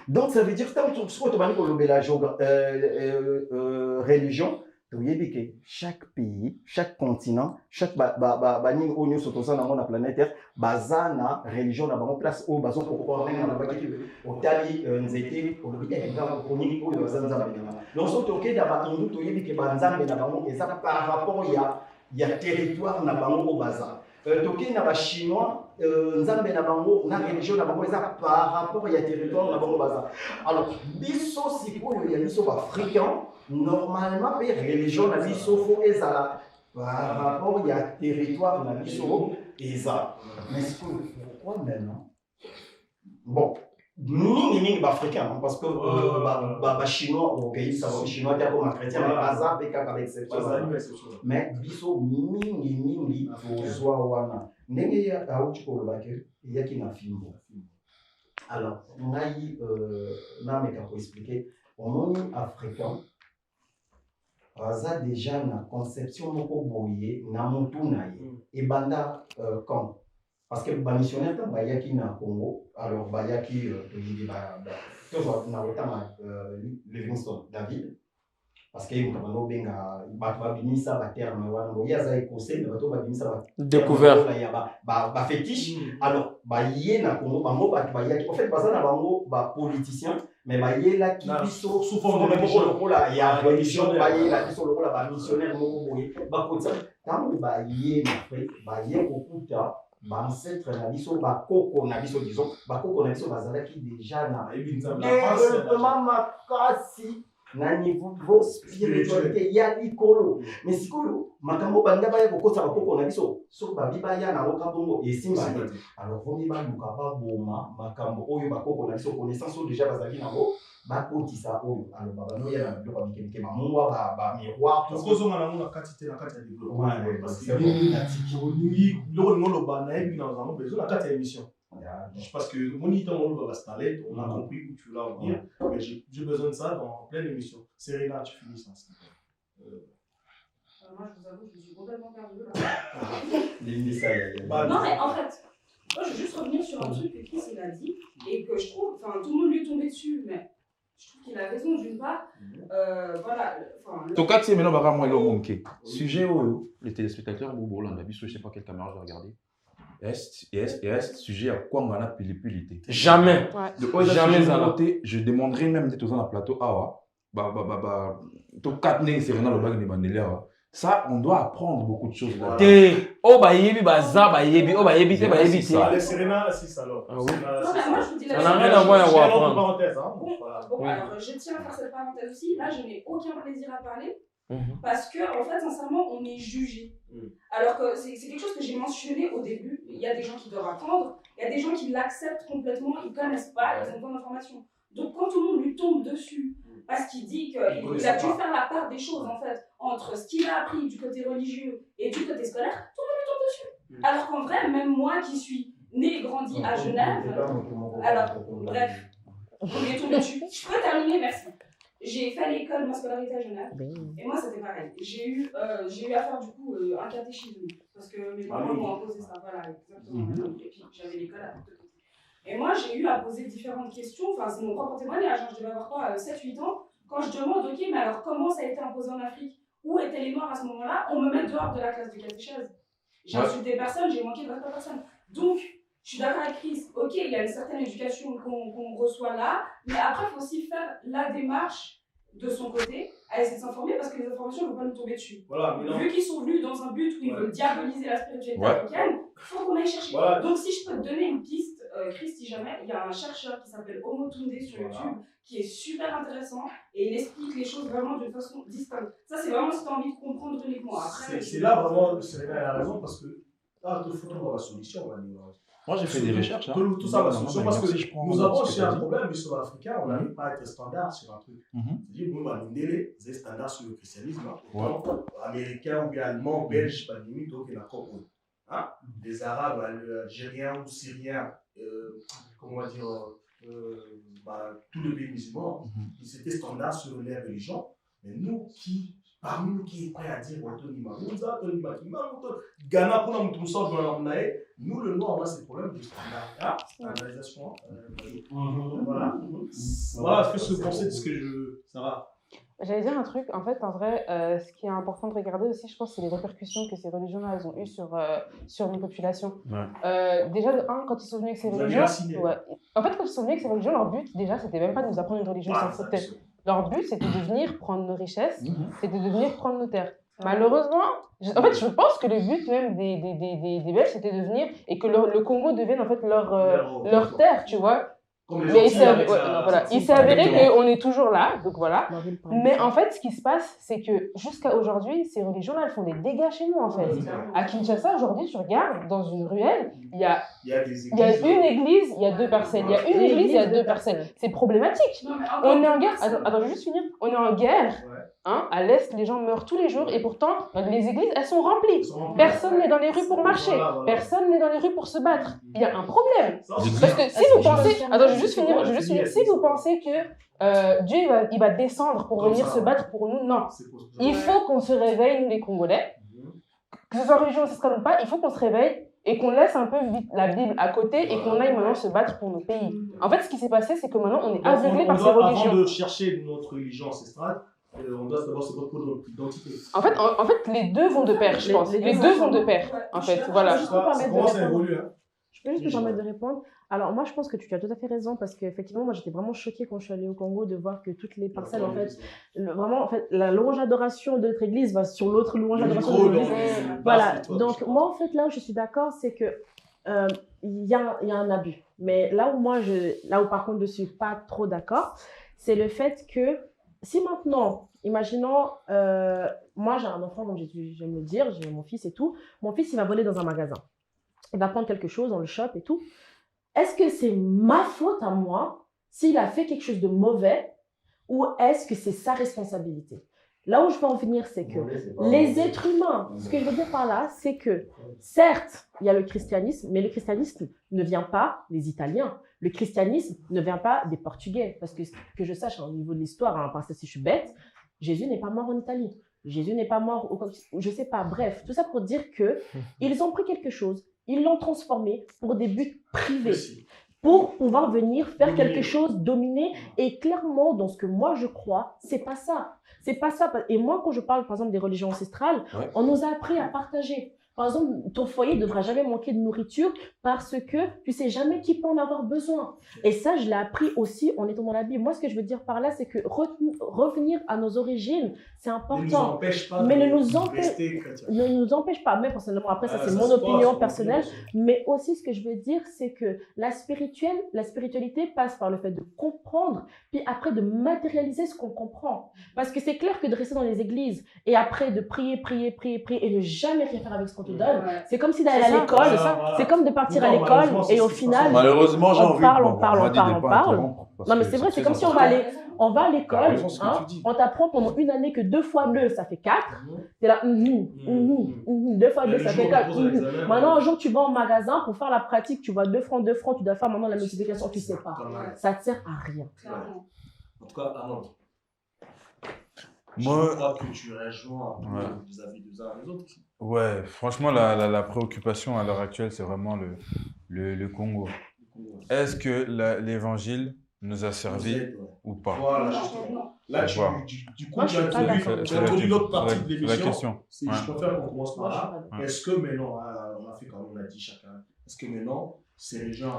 Donc ça veut dire tant que tu vas lobela religion, tu yebi que chaque pays, chaque continent, chaque bani onyo sotosa na la planète Terre, bazana religion na bango place au bazon ko na baki otali nzete ko lobi ekanga ko nini ko bazanza bana. Donc soto ke da ba ndu to yebi que banzambe na bango eza par rapport ya territoire na bango baza. Toki na ba chinois nzambe na bango na religion na bango eza par rapport ya territoire na bango baza. Alors biso sikoyo ya biso africain normalement les religions na biso fo ezala par rapport ya territoire na biso eza. Mais pourquoi maintenant? Bon, nous africains parce que chinois au pays ça va chinois comme chrétien mais baza peka avec cette mais biso mingiozwa wana ndenge ya auti ko lobake yaki na fimbo. Alors ngai na meka ko expliquer au monde africain baza déjà na conception moko boye na motu na ye ebanda quand parce que bamissionnaire ntango bayaki na Congo alors bayaki toyebi tozwa na kotanga Livingstone David parce que moto bando obenga bato babimisa baterme wana boye aza écossais mais bato babimisa découvert bafétiche alors baye na Congo bango bato bayaki en fait baza na bango bapoliticien mais bayelaki biso sous forme de religion lokola ya religion bayela biso lokola bamissionnaire moko boye bakotisa ntango baye na Afrique baye kokuta bancêtre na biso bakoko na biso disons bakoko na biso bazalaki déjà na développement makasi na niveau spiritualité ya likolo mais sikoyo makambo banda baya kokosa bakoko na biso so babi baya na loka bongo esimba alors vomi baluka baboma makambo oyo bakoko na biso connaissance oyo déjà bazali nango bakotisa oyo alors babano ya na biloko mikemike bamungwa bamiroir tokozonga nango na kati te na kati ya développement parce que olingi biloko lingo loba nayebi na ozango besoin na kati ya émission parce que mon temps on va installer, on a compris où tu voulais en venir, mais j'ai besoin de ça dans pleine émission. Serena, tu finis ça. Moi, je vous avoue, je me suis complètement perdue là. Non, mais en fait, moi, je veux juste revenir sur un truc que Chris il a dit et que je trouve, enfin, tout le monde lui est tombé dessus, mais je trouve qu'il a raison d'une part. Voilà. En cas, c'est maintenant, moi, le sujet où les téléspectateurs, je ne sais pas quelle caméra je vais regarder. Est sujet à quoi on a pilipilité. Jamais. Jamais zanoté. Je demanderai même d'être dans le plateau. Ça, on doit apprendre beaucoup de choses là. Oh bah yebi baza bah yebi oh bah yebi te bah yebi te. Allez Serena, si ça alors. Non mais moi je vous dis la ça n'a rien à voir à apprendre. Parenthèse, hein. Bon alors je tiens à faire cette parenthèse aussi. Là je n'ai aucun plaisir à parler. Parce que, en fait, sincèrement, on est jugé. Alors que c'est quelque chose que j'ai mentionné au début. Il y a des gens qui doivent attendre, il y a des gens qui l'acceptent complètement, ils ne connaissent pas, ils ont pas d'informations. Donc, quand tout le monde lui tombe dessus, parce qu'il dit qu'il a dû faire la part des choses, en fait, entre ce qu'il a appris du côté religieux et du côté scolaire, tout le monde lui tombe dessus. Alors qu'en vrai, même moi qui suis née et grandie à Genève, alors, bref, on lui est tombé dessus. Je peux terminer, merci. J'ai fait l'école, ma scolarité à Genève, et moi c'était pareil. J'ai eu à faire du coup un catéchisme, parce que mes parents m'ont imposé ça, voilà, exactement. Et puis j'avais l'école à côté. Et moi j'ai eu à poser différentes questions, enfin c'est mon propre témoignage, je devais avoir quoi, 7-8 ans, quand je demande, ok, mais alors comment ça a été imposé en Afrique? Où étaient les Noirs à ce moment-là? On me met dehors de la classe de catéchèse. J'ai insulté personne, j'ai manqué de respect à personne. Donc, je suis d'accord avec Chris, ok, il y a une certaine éducation qu'on reçoit là, mais après, il faut aussi faire la démarche de son côté, à essayer de s'informer parce que les informations ne vont pas nous tomber dessus. Voilà, vu qu'ils sont venus dans un but où ils veulent diaboliser la spiritualité africaine, il faut qu'on aille chercher. Voilà. Donc, si je peux te donner une piste, Chris, si jamais, il y a un chercheur qui s'appelle Omotunde sur YouTube qui est super intéressant et il explique les choses vraiment d'une façon distincte. Ça, c'est vraiment si tu as envie de comprendre uniquement. C'est là vraiment, Serena a raison parce que tout faut trouver la solution. Moi, j'ai fait des recherches. Tout ça, la solution, parce que nous avons aussi un problème, sur l'Africain, on n'arrive pas à être standard sur un truc. C'est-à-dire, nous, on est standard sur le christianisme, américain ou bien allemand, belge, pas limite, donc il y a encore des Arabes, Algériens ou Syriens, comment on va dire, tous les pays musulmans, ils étaient standards sur les religions. Mais nous, parmi nous qui est prêt à dire Ghana, nous, le noir, on a ces problèmes de standardisation. Voilà. Voilà ce que je pensais de ce que je. Sarah. J'allais dire un truc, en fait, en vrai, ce qui est important de regarder aussi, je pense, c'est les répercussions que ces religions-là, elles ont eues sur les populations. Déjà, quand ils sont venus avec ces religions, en fait, quand ils sont venus avec ces religions, leur but, déjà, c'était même pas de nous apprendre une religion sans faute. Leur but, c'était de venir prendre nos richesses, c'était de venir prendre nos terres. Malheureusement, en fait, je pense que le but même des Belges, c'était de venir et que le Congo devienne en fait leur terre, tu vois. Mais il s'est avéré qu'on est toujours là, donc voilà. Mais en fait, ce qui se passe, c'est que jusqu'à aujourd'hui, ces religions-là, elles font des dégâts chez nous, en fait. À Kinshasa, aujourd'hui, tu regardes, dans une ruelle, il y a une église, il y a 2 parcelles. Il y a une église, il y a 2 parcelles. C'est problématique. On est en guerre. Attends, je vais juste finir. On est en guerre. À l'Est, les gens meurent tous les jours et pourtant, les églises, elles sont remplies. Personne n'est dans les rues pour marcher. Personne n'est dans les rues pour se battre. Il y a un problème. Parce que si vous pensez... Attends, juste finir. Si vous pensez que Dieu il va descendre pour venir se battre pour nous, non. Il faut qu'on se réveille, nous les Congolais, que ce soit religion ancestrale ou pas, il faut qu'on se réveille et qu'on laisse un peu la Bible à côté et qu'on aille maintenant se battre pour nos pays. En fait, ce qui s'est passé, c'est que maintenant, on est aveuglé par ces religions. Avant de chercher notre religion ancestrale, on doit d'abord se battre pour notre identité. En fait, les deux vont de pair, je pense. Les deux vont de pair, en fait. Voilà. Je peux juste me permettre de répondre. Alors, moi, je pense que tu as tout à fait raison parce qu'effectivement, moi, j'étais vraiment choquée quand je suis allée au Congo de voir que toutes les parcelles, en fait, vraiment, en fait, la louange d'adoration de notre église va sur l'autre louange d'adoration de l'église. Voilà. Donc, moi, en fait, là où je suis d'accord, c'est que il y a un abus. Mais là où par contre, je suis pas trop d'accord, c'est le fait que si maintenant, imaginons, moi, j'ai un enfant, comme j'aime le dire, j'ai mon fils et tout. Mon fils, il va voler dans un magasin. Il va prendre quelque chose dans le shop et tout. Est-ce que c'est ma faute à moi s'il a fait quelque chose de mauvais ou est-ce que c'est sa responsabilité? Là où je veux en venir, c'est que les êtres humains, ce que je veux dire par là, c'est que certes, il y a le christianisme, mais le christianisme ne vient pas des Italiens. Le christianisme ne vient pas des Portugais. Parce que je sache, au niveau de l'histoire, hein, parce que si je suis bête, Jésus n'est pas mort en Italie. Jésus n'est pas mort, je sais pas. Bref, tout ça pour dire que ils ont pris quelque chose, ils l'ont transformé pour des buts privés, pour pouvoir venir faire quelque chose, dominer. Et clairement, dans ce que moi je crois, c'est pas ça. C'est pas ça. Et moi, quand je parle, par exemple, des religions ancestrales, on nous a appris à partager. Par exemple, ton foyer ne devra jamais manquer de nourriture parce que tu sais jamais qui peut en avoir besoin. Et ça, je l'ai appris aussi en étant dans la Bible. Moi, ce que je veux dire par là, c'est que revenir à nos origines, c'est important. Mais ne nous empêche pas. Mais personnellement, après, ça, c'est mon opinion personnelle. Mais aussi, ce que je veux dire, c'est que la spiritualité passe par le fait de comprendre, puis après de matérialiser ce qu'on comprend. Parce que c'est clair que de rester dans les églises et après de prier et ne jamais rien faire avec ce qu'on te donne, c'est comme si d'aller à l'école, c'est comme de partir à l'école et au final, malheureusement, on parle. Non, mais c'est vrai, c'est comme si on va à l'école, hein, on t'apprend pendant une année que 2 fois 2, ça fait 4. T'es là, 2 fois 2, ça fait 4. Maintenant, un jour, tu vas au magasin pour faire la pratique, tu vois 2 francs, tu dois faire maintenant la multiplication, tu sais pas. Ça te sert à rien. En tout cas, Arnaud, moi, je crois que tu rejoins vis-à-vis des uns et des autres. Ouais, franchement, la préoccupation à l'heure actuelle, c'est vraiment le Congo. Est-ce que l'évangile nous a servi ou pas? Voilà, justement. Là, du coup, tu as introduit l'autre partie de l'émission. Je préfère qu'on commence par là. Est-ce que maintenant, on a fait comme on a dit chacun, est-ce que maintenant, ces régions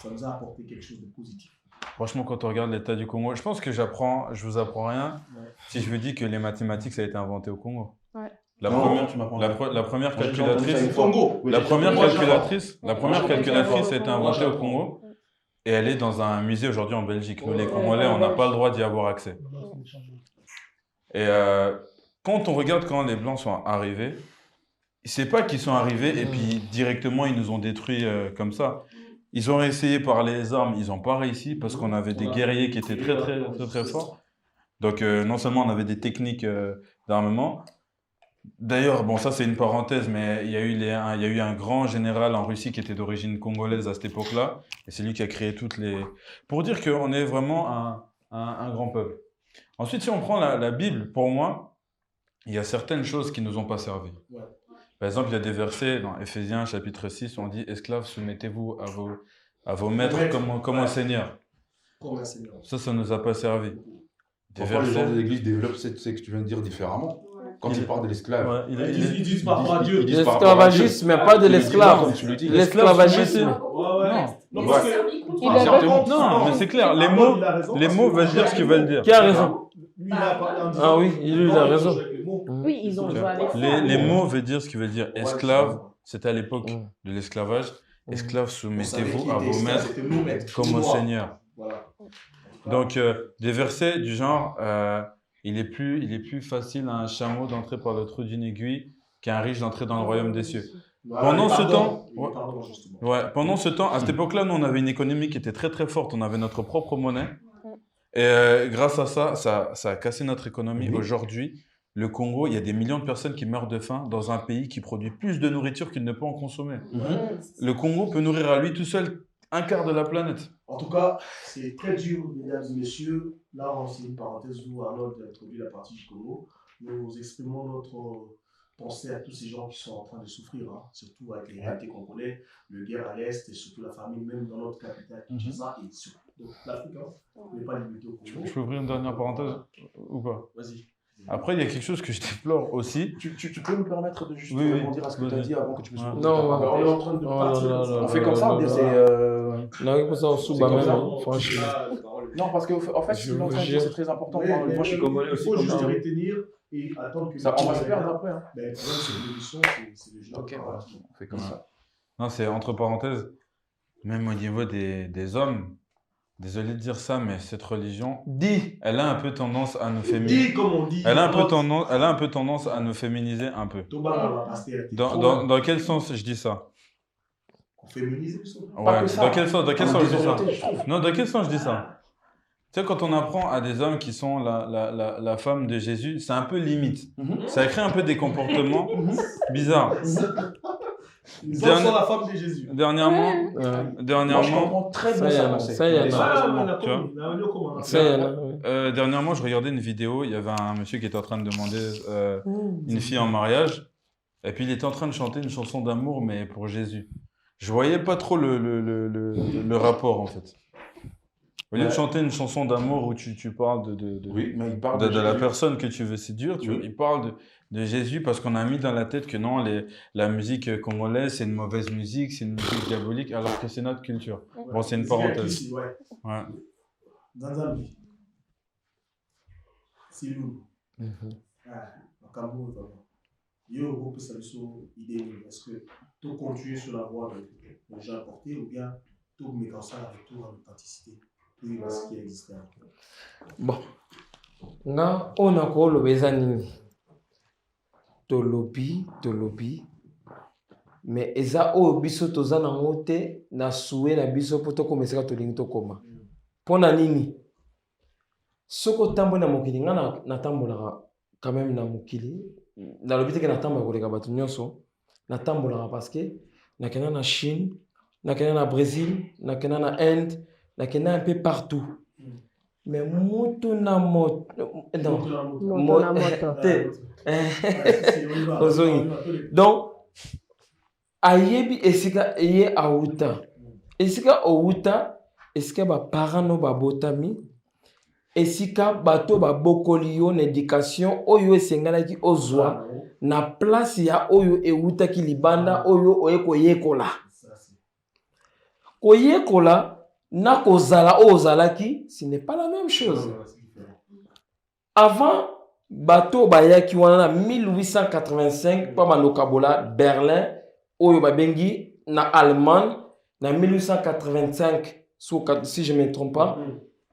ça nous a apporté quelque chose de positif? Franchement, quand on regarde l'état du Congo, je pense que je vous apprends rien si je vous dis que les mathématiques, ça a été inventé au Congo. Ouais. La première calculatrice a été inventée au Congo et elle est dans un musée aujourd'hui en Belgique. Nous, les Congolais, on n'a pas le droit d'y avoir accès. Et quand on regarde quand les Blancs sont arrivés, c'est pas qu'ils sont arrivés et puis directement ils nous ont détruits comme ça. Ils ont essayé par les armes, ils n'ont pas réussi parce qu'on avait des guerriers qui étaient très forts. Donc non seulement on avait des techniques d'armement. D'ailleurs, bon, ça c'est une parenthèse, mais il y a eu un grand général en Russie qui était d'origine congolaise à cette époque-là, et c'est lui qui a créé toutes les... Pour dire qu'on est vraiment un grand peuple. Ensuite, si on prend la Bible, pour moi, il y a certaines choses qui ne nous ont pas servi. Ouais. Par exemple, il y a des versets dans Éphésiens chapitre 6 où on dit « Esclaves, soumettez-vous à vos maîtres comme au Seigneur ». Ça ne nous a pas servi. Parfois, les gens de l'Église développent ce que tu viens de dire différemment. Quand ils parlent de l'esclave, ils disent par rapport à Dieu. L'esclavagisme, mais pas de l'esclave. L'esclavagisme. Non, mais c'est clair. Les mots veulent dire ce qu'ils veulent dire. Qui a raison? Ah oui, il a raison. Oui, ils ont joué avec ça. Les mots veulent dire ce qu'ils veulent dire. Esclave, c'était à l'époque de l'esclavage. Esclave, soumettez-vous à vos maîtres comme au Seigneur. Donc, des versets du genre... Il est plus facile à un chameau d'entrer par le trou d'une aiguille qu'à un riche d'entrer dans le royaume des cieux. Pendant ce temps, à cette époque-là, nous, on avait une économie qui était très forte. On avait notre propre monnaie. Et grâce à ça, ça a cassé notre économie. Aujourd'hui, le Congo, il y a des millions de personnes qui meurent de faim dans un pays qui produit plus de nourriture qu'il ne peut en consommer. Le Congo peut nourrir à lui tout seul un quart de la planète. En tout cas, c'est très dur, mesdames et messieurs. Là, c'est une parenthèse où Arnold a introduit la partie du Congo. Nous exprimons notre pensée à tous ces gens qui sont en train de souffrir, hein, surtout avec les réalités qu'on connaît, le guerre à l'Est et surtout la famine, même dans notre capitale, Kinshasa, et surtout l'Afrique. On n'est pas limité au Congo. Je peux ouvrir une dernière parenthèse ou pas? Vas-y. Après, il y a quelque chose que je déplore aussi. Tu peux me permettre de juste Oui, rebondir à ce que tu as dit avant que tu me Ouais. Non, On est en train de partir. On fait comme ça, on dit c'est. Non, comme ça, on sous comme ça. franchement. Non, parce qu'en fait, ce qu'il est en train de dire, c'est très important. Moi, je suis congolais aussi. Il faut comme juste ça. retenir et attendre que. Ça, on va se perdre après. Hein. Mais le problème, c'est l'émission, c'est le jeu. Ok, voilà. On fait comme ça. Non, c'est entre parenthèses, même au niveau des hommes, désolé de dire ça, mais cette religion, elle a un peu tendance à nous féminiser. Dis comme on dit. Elle a un peu tendance à nous féminiser un peu. Dans quel sens je dis ça? On féminise le son. Ouais, dans quel sens je dis ça? Non, dans quel sens je dis ça? Tu sais, quand on apprend à des hommes qui sont la femme de Jésus, c'est un peu limite. Ça crée un peu des comportements bizarres. Ils sont la femme de Jésus. Dernièrement, Moi, je comprends très bien ça. Dernièrement, je regardais une vidéo, il y avait un monsieur qui était en train de demander une fille en mariage, et puis il était en train de chanter une chanson d'amour, mais pour Jésus. Je voyais pas trop le rapport, en fait. Au lieu de chanter une chanson d'amour où tu parles Oui, mais il parle de la personne que tu veux séduire, il parle de Jésus parce qu'on a mis dans la tête que non, la musique congolaise, c'est une mauvaise musique, c'est une musique diabolique, alors que c'est notre culture. Bon, c'est une parenthèse. Ouais. Zanzambi. Silou. Au Cameroun, vraiment. Yo, groupe Saliso, idée, est-ce que tout continuer sur la voie de gens portés ou bien tout met comme ça avec tout en authenticité? Oui, ce qui existe. Bon. Nga, on a quoi le bezanini? Tolobi. Mais eza o biso toza na ngote na soué na biso poto komeseka tolingi tokoma. Pona nini? Soko tambo na mokili nga na tambolaka quand même na mokili. Na lobi teke na tambola koleka bato nyonso. Na tambolaka parce que na kena na Chine, na kena na Brésil, na kena na Inde, na kena un peu partout. Mais moto na moto. Non. Donc, ayebi esika eye auta. Esika outa, esika ba parents no ba botami. Esika bato ba bokoli yo na éducation oyo esengala ki ozwa na place ya oyo euta ki libanda oyo oye koyekola. Koyekola na kozala ozalaki, ce n'est pas la même chose. Avant bato bayaki wana 1885 pa manokabola Berlin oyo babengi na Allemagne na 1885 si je me trompe pas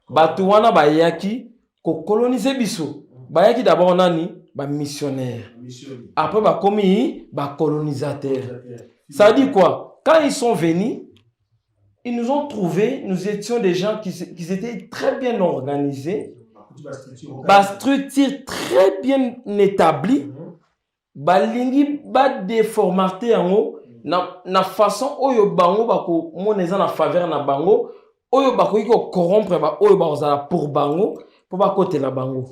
bato wana bayaki ko coloniser biso bayaki d'abord nani ba missionnaire après ba komi ba colonisateur. Ça dit quoi? Quand ils sont venus, ils nous ont trouvé, nous étions des gens qui étaient très bien organisés, ba structure très bien établie, ba lingi ba déformaté en haut, na façon oyo bango bako moneza na faveur na bango, oyo bako yiko corrompre ba oyo ba ozala pour bango, pour ba côté la bango.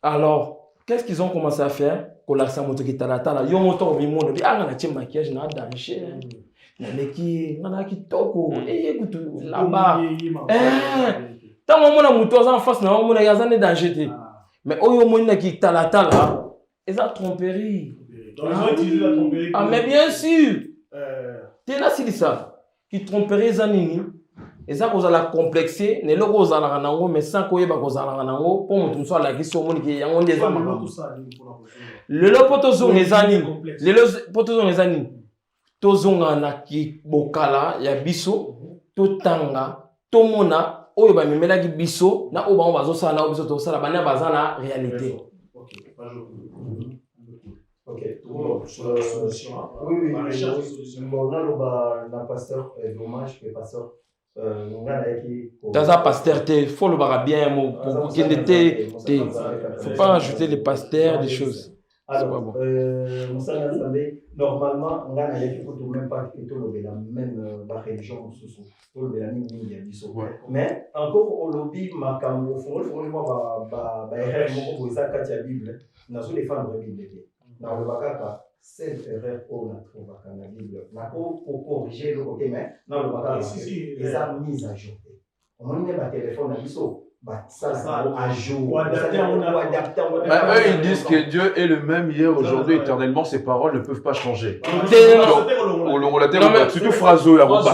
Alors, qu'est-ce qu'ils ont commencé à faire? Kolaksa moto ki talatala, yo moto obi mono bi anga na ti maquillage na danger. Naleki ngana kitoko ekutu là-bas tant mona muto en face na mona yazane danger te mais oyo mona ki talatala eza tromperie. Ah mais bien sûr tena silisa ki tromperie za nini eza kozala complexé ne loko ozala nango mais sans koyeba kozala nango po mutu so ala kiso moni ki yango ndeza makambo lelo poto zonga eza nini tozonga na kibokala ya biso totanga tomona oyo bamemelaki biso na oyo bango bazosala na oyo biso tosala bana baza na réalité. Oui, on a le pasteur dommage que pasteur dans un pasteur il faut le voir bien faut pas ajouter les pasteurs des choses. Alors, bon. Moussa Nassambé, normalement, on a il faut même pas que tout le même la religion, tout le même mais encore au lobby, ma cambo, faut la Bible, n'a pas défendre la Bible. Dans le Bakaka, cette erreur qu'on a trouvé dans la Bible, pour corriger le côté, mais dans le Bakaka, ils ont mis à jour. On a mis un téléphone à l'ISO. Ça à jour. Eux, ils disent que Dieu est le même hier, aujourd'hui, éternellement. Ses paroles ne peuvent pas changer. Surtout phrase là, pardon.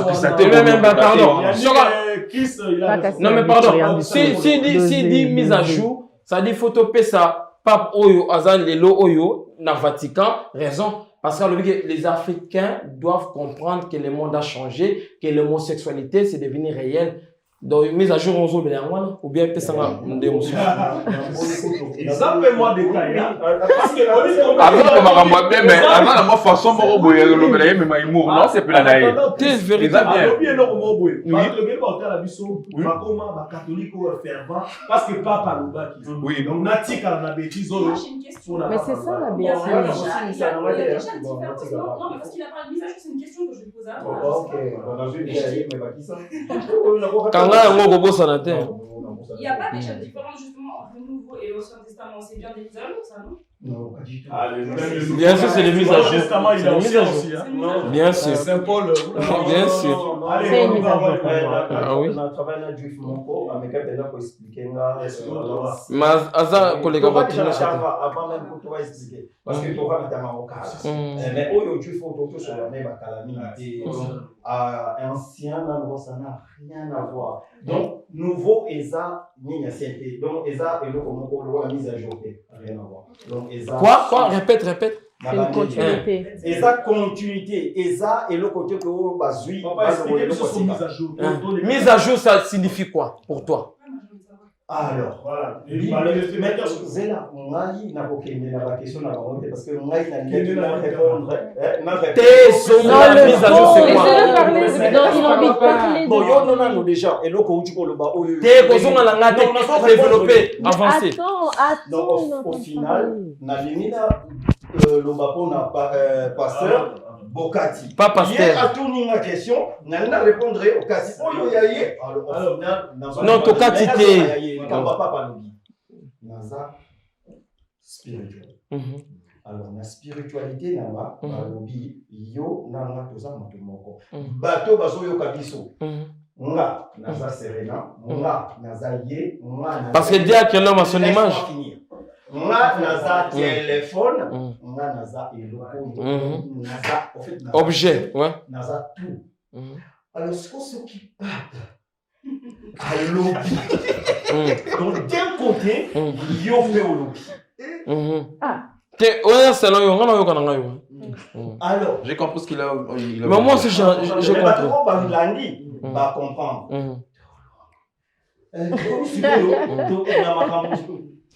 Non mais pardon. Si dit mise à jour, ça dit photo ça. Pape Oyo, Azan Lelo Oyo, na Vatican, raison. Parce que les Africains doivent comprendre que le monde a changé, que l'homosexualité c'est devenu réel. Donc, mise à jour, on se met ou bien peut-être ça va me démontrer. Ça peut moi détailler. Parce que avant, on m'a bien, mais avant, la façon, on va mais humour, non, c'est plus la naïve. C'est véritable. Parce que papa nous bat. Oui. Donc, Nati, quand on a bêtise, mais c'est ça la Il y a bêtise. déjà une différence. Non, mais parce qu'il a parlé de mise à jour, c'est une question que je vais poser à toi. Ok, on a vu mais qui ça? Il n'y a pas déjà de différence justement entre le Nouveau et l'Ancien Testament. C'est bien des mises à jour, ça, non? Non, pas du tout. Bien sûr, c'est les mises à jour. Il a aussi aussi. Bien sûr. Saint Paul. Bien sûr. C'est une mise à jour. Ah oui. On a travaillé dans juif monko, mais quand on a expliqué Mais Aza, collègue, avant même pour toi expliquer. Parce que tu vas mettre marocain. Mais au juif faut tout sur la même calamité. Ancien, ça n'a rien à voir. Donc, nouveau, Eza, ni ancienneté. Donc, Eza et le la mise à jour, rien à voir. Donc, Eza. Quoi? Répète. C'est une continuité. Eza continuité. Eza et le côté que vous basez. On va expliquer que ce sont mises à jour. Mise à jour, ça signifie quoi pour toi? Alors, voilà. Zéla, on a dit la question parce que on a dit répondre. La mise à jour, c'est quoi? Il n'habite pas. Bon, non, déjà. Et le coach pour le bas. Développer, avancer. Attends. Au final, na limina le bapo n'a pas pasteur. Bokati. Pas pasteur. Il y a tourné ma question, n'a répondre au cas. Alors, au final, non, Tokati t'es. Il ne va pas parler. Naza spirituel. Alors, la spiritualité, n'a lobby, yo, n'a tout ça, moko. Bato, baso, yo, kabiso. Nga, naza serena. Nga, naza ye. Parce que Dieu a créé l'homme à son image. Nga, naza téléphone. Nga, naza eloko. Naza, en fait, objet, ouais. Naza tout. Alors, ce qui parle à lobby. Donc, d'un côté, yo fait au lobby. Alors, j'ai compris ce qu'il a. Mais moi aussi, j'ai compris. Va comprendre.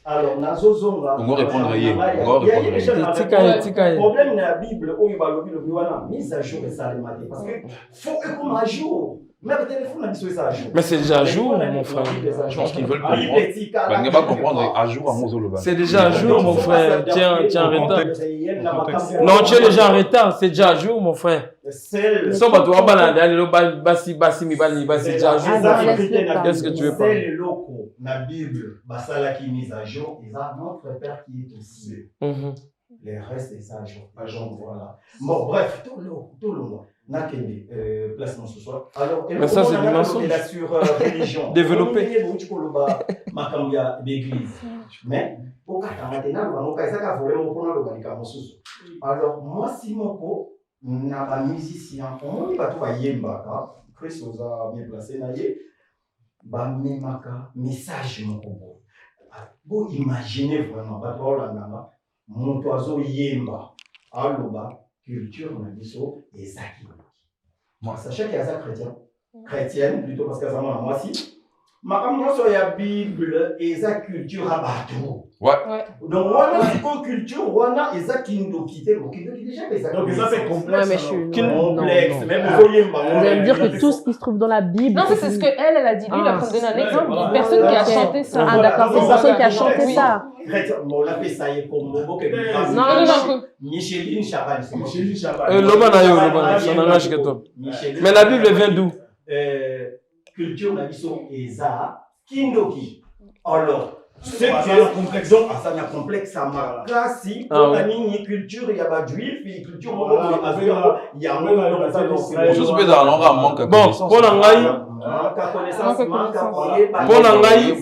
Alors, nazozonga. On va répondre Le problème de la Bible, où il va le mise à jour et ça les mater. Parce que faut être à jour. Même le téléphone a mis ça à jour. Mais c'est déjà à jour, mon frère. Je pense qu'ils veulent comprendre. On ne va pas comprendre à jour à Mozoloba. C'est déjà à jour, mon frère. Tiens, en retard. Non, tu es déjà en retard. C'est déjà à jour, mon frère. C'est déjà à jour. Qu'est-ce que tu veux pas? C'est le loco. La Bible, basala qui mise à jour, il a notre Père qui est aussi. Les restes des agents, voilà. Bon, bref, tout le monde. Placement ce soir. Alors, mais ça, c'est du mensonge. Sur religion. Développer. Mais, alors, moi, si mon na musicien, on va tout à Yembaka, Chris nous a bien placé, ba memaka message mon combo. Vous imaginez vraiment, pas trop la nama, mon oiseau Yemba, aloba, culture, na biso, et Zaki. Moi, sachez qu'il y a ça chrétienne plutôt parce que ça m'a moi si. makambo ya Bible eza culture à bateau. Ouais. Donc wana siko culture wana eza kindoki te kindoki déjà les donc ça fait complexe. Ouais, mais je suis complexe même vous allez me dire que tout ce qui se trouve dans la Bible. Non, c'est ce que elle a dit. Lui, il a donné un exemple d'une personne qui a chanté ça. Ah d'accord, c'est une personne qui a chanté ça. Bon, la paix ça y est comme mot que Non. Micheline Chaban. Micheline Chaban. Mais la Bible vient d'où? Culture na biso eza kindoki. Alors c'est complexe. Donc, ça n'a complexe à makasi. Pour la ligne culture, il y a pas juif, et culture, il y a Juste peut dans l'angle manque. Bon, pour l'angaï. Pour l'angaï.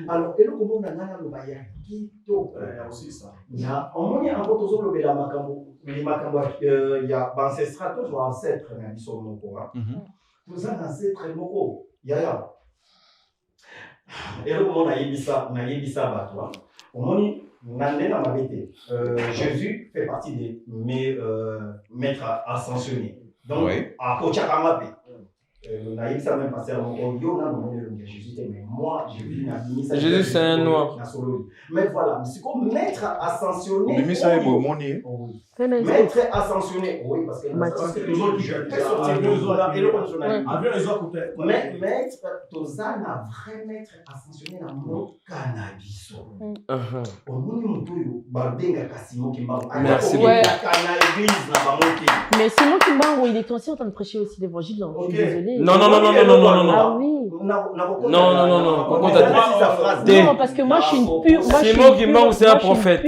Alors, et le comment on a le baya kito. Aussi ça. Il y a on moni encore toujours le bela makambo. Les makambo, il y a ancestral toujours ancêtre na biso moko. Tout ça ancêtre moko. Ya. Et là, on a yébissa batwa. On a Jésus fait partie des maîtres ascensionnés. Donc, à Kochakamape. On a yébissa même passé à mon Jésus, mais moi, j'ai vu la ministre. Jésus, c'est un noir. Mais voilà, c'est comme maître ascensionné. Maître ascensionné, oui, parce que les autres qui mais maître, Tozan a vrai maître ascensionné dans mon cannabis. Merci. Mais Simon Kimbango, il est aussi en train de prêcher aussi l'évangile. Je suis désolée. Non. Ah oui. Non, parce que moi je suis une pure. Simon Kimbango, c'est un prophète.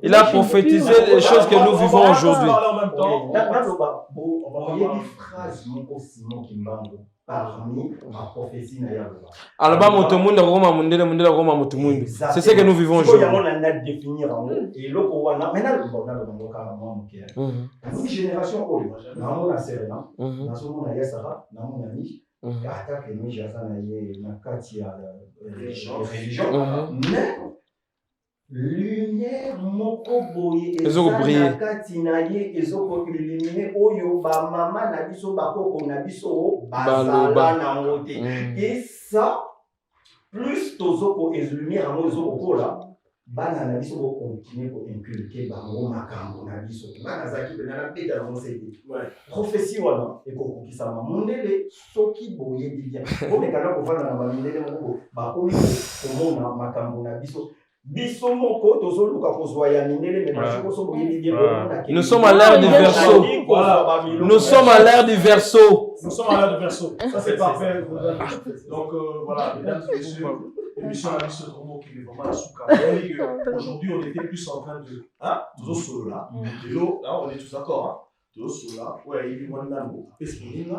Il a prophétisé les choses que nous vivons aujourd'hui. C'est ce que nous vivons aujourd'hui. lumière moko boye briller kati na ye ezoko illuminer oyo ba mama na biso ba koko na biso bazala na ngote et ça plus tozoko illuminer amo ezoko kola bana na biso ko continuer ko inculquer bango makambo na biso bana zaki pe na peta na mosedi prophétie wana ekokokisa mondele soki boye bien omekana kovanda na bandele moko ba komi komona makambo na biso. Nous sommes à l'ère du verseau. Nous sommes à l'ère du verseau. Nous sommes à l'ère du verseau. Ça, c'est parfait. Donc, voilà, mesdames et messieurs, l'émission a mis ce gros qui est vraiment sous carré. Aujourd'hui, on était plus en train de. Hein, toujours solo là. Et là, on est tous d'accord. Hein. Toujours solo là. Ouais, il y a eu moins de nango. Ouais, il y a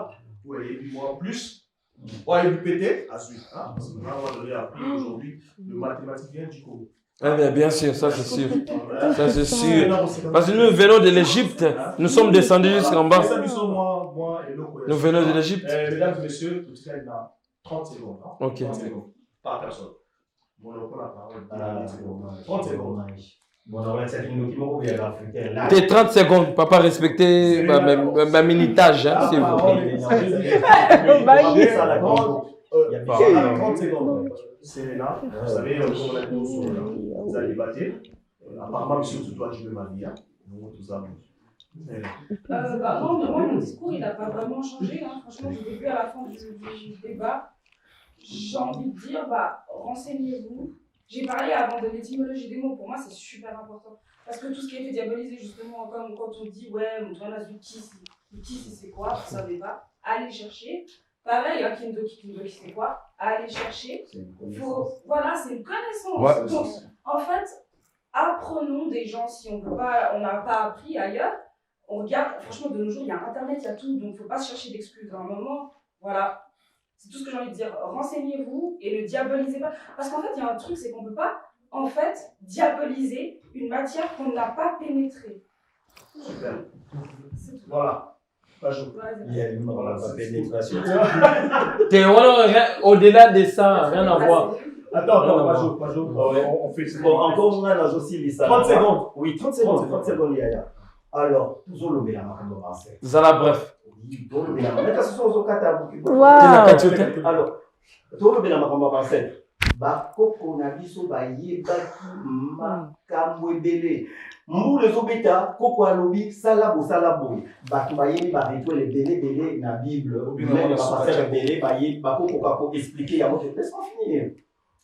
eu moins plus. Ouais, il pété à suite. Hein, parce que là, on a appris aujourd'hui le mathématicien du Congo. Ah bien sûr, ça c'est sûr. Ça c'est sûr. Parce que nous venons de l'Égypte. Nous sommes descendus jusqu'en bas. Nous venons de l'Égypte. Mesdames et messieurs, tout ça, il y a 30 secondes. Hein? Ok. 30 secondes. Par personne. Bon, on prend la parole. 30 secondes. T'es 30 secondes, papa, respectez ma minutage, hein, s'il vous plaît. 30 secondes. C'est là, vous savez, comme on a dit sur vous allez débattre. Apparemment, monsieur, toi, tu veux ma vie. Nous, tout ça. Moi, mon discours, il n'a pas vraiment changé. Hein. Franchement, du début à la fin du débat, j'ai envie de dire, renseignez-vous. J'ai parlé avant de l'étymologie des mots. Pour moi, c'est super important. Parce que tout ce qui a été diabolisé, justement, comme quand on dit, ouais, Mutwana-Zuki, c'est quoi, vous ne savez pas, allez chercher. Pareil, Kindoki, c'est quoi, allez chercher. Voilà, c'est une connaissance. Ouais. Donc, en fait, apprenons des gens si on n'a pas appris ailleurs. On regarde, franchement, de nos jours, il y a Internet, il y a tout, donc il ne faut pas se chercher d'excuses à un moment. Voilà. C'est tout ce que j'ai envie de dire. Renseignez-vous et ne diabolisez pas. Parce qu'en fait, il y a un truc, c'est qu'on ne peut pas, en fait, diaboliser une matière qu'on n'a pas pénétrée. Super. Voilà. Il y a une pénétration. Au-delà de ça, rien à voir. Attends, on fait bon, encore on a aussi les 30 secondes. Oui, 30 secondes, Yaya. Alors, toujours le Béla Makambo. Zala, bref. Alors, tolobela makambo ya bancêtre bakoko na biso bayebaki makambo ebele mbula ezobeta koko alobi sala bosala boye bato bayebi barituele ebele na bible meme bapaster ebele bakokoka koexplike yango te laisse-moi finir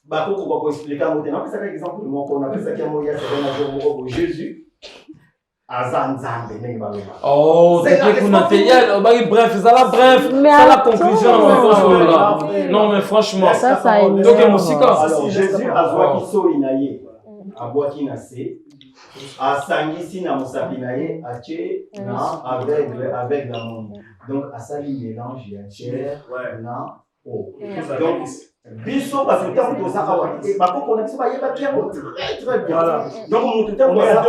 bakokoka koexplike yango te napesaka exemple moko napesaki yango ya serena jour moko boye jésus aza nzambe ndenge baloba bref ça la conclusion non mais franchement alors jésus azwaki soi na ye abwaki na se asangisi na mosapi na ye atie na aveugle na monde donc asali mélange ya chair na eau donc biso bato ntango toza awa bakoko na biso bayebaki yango très bien donc moto ntango aza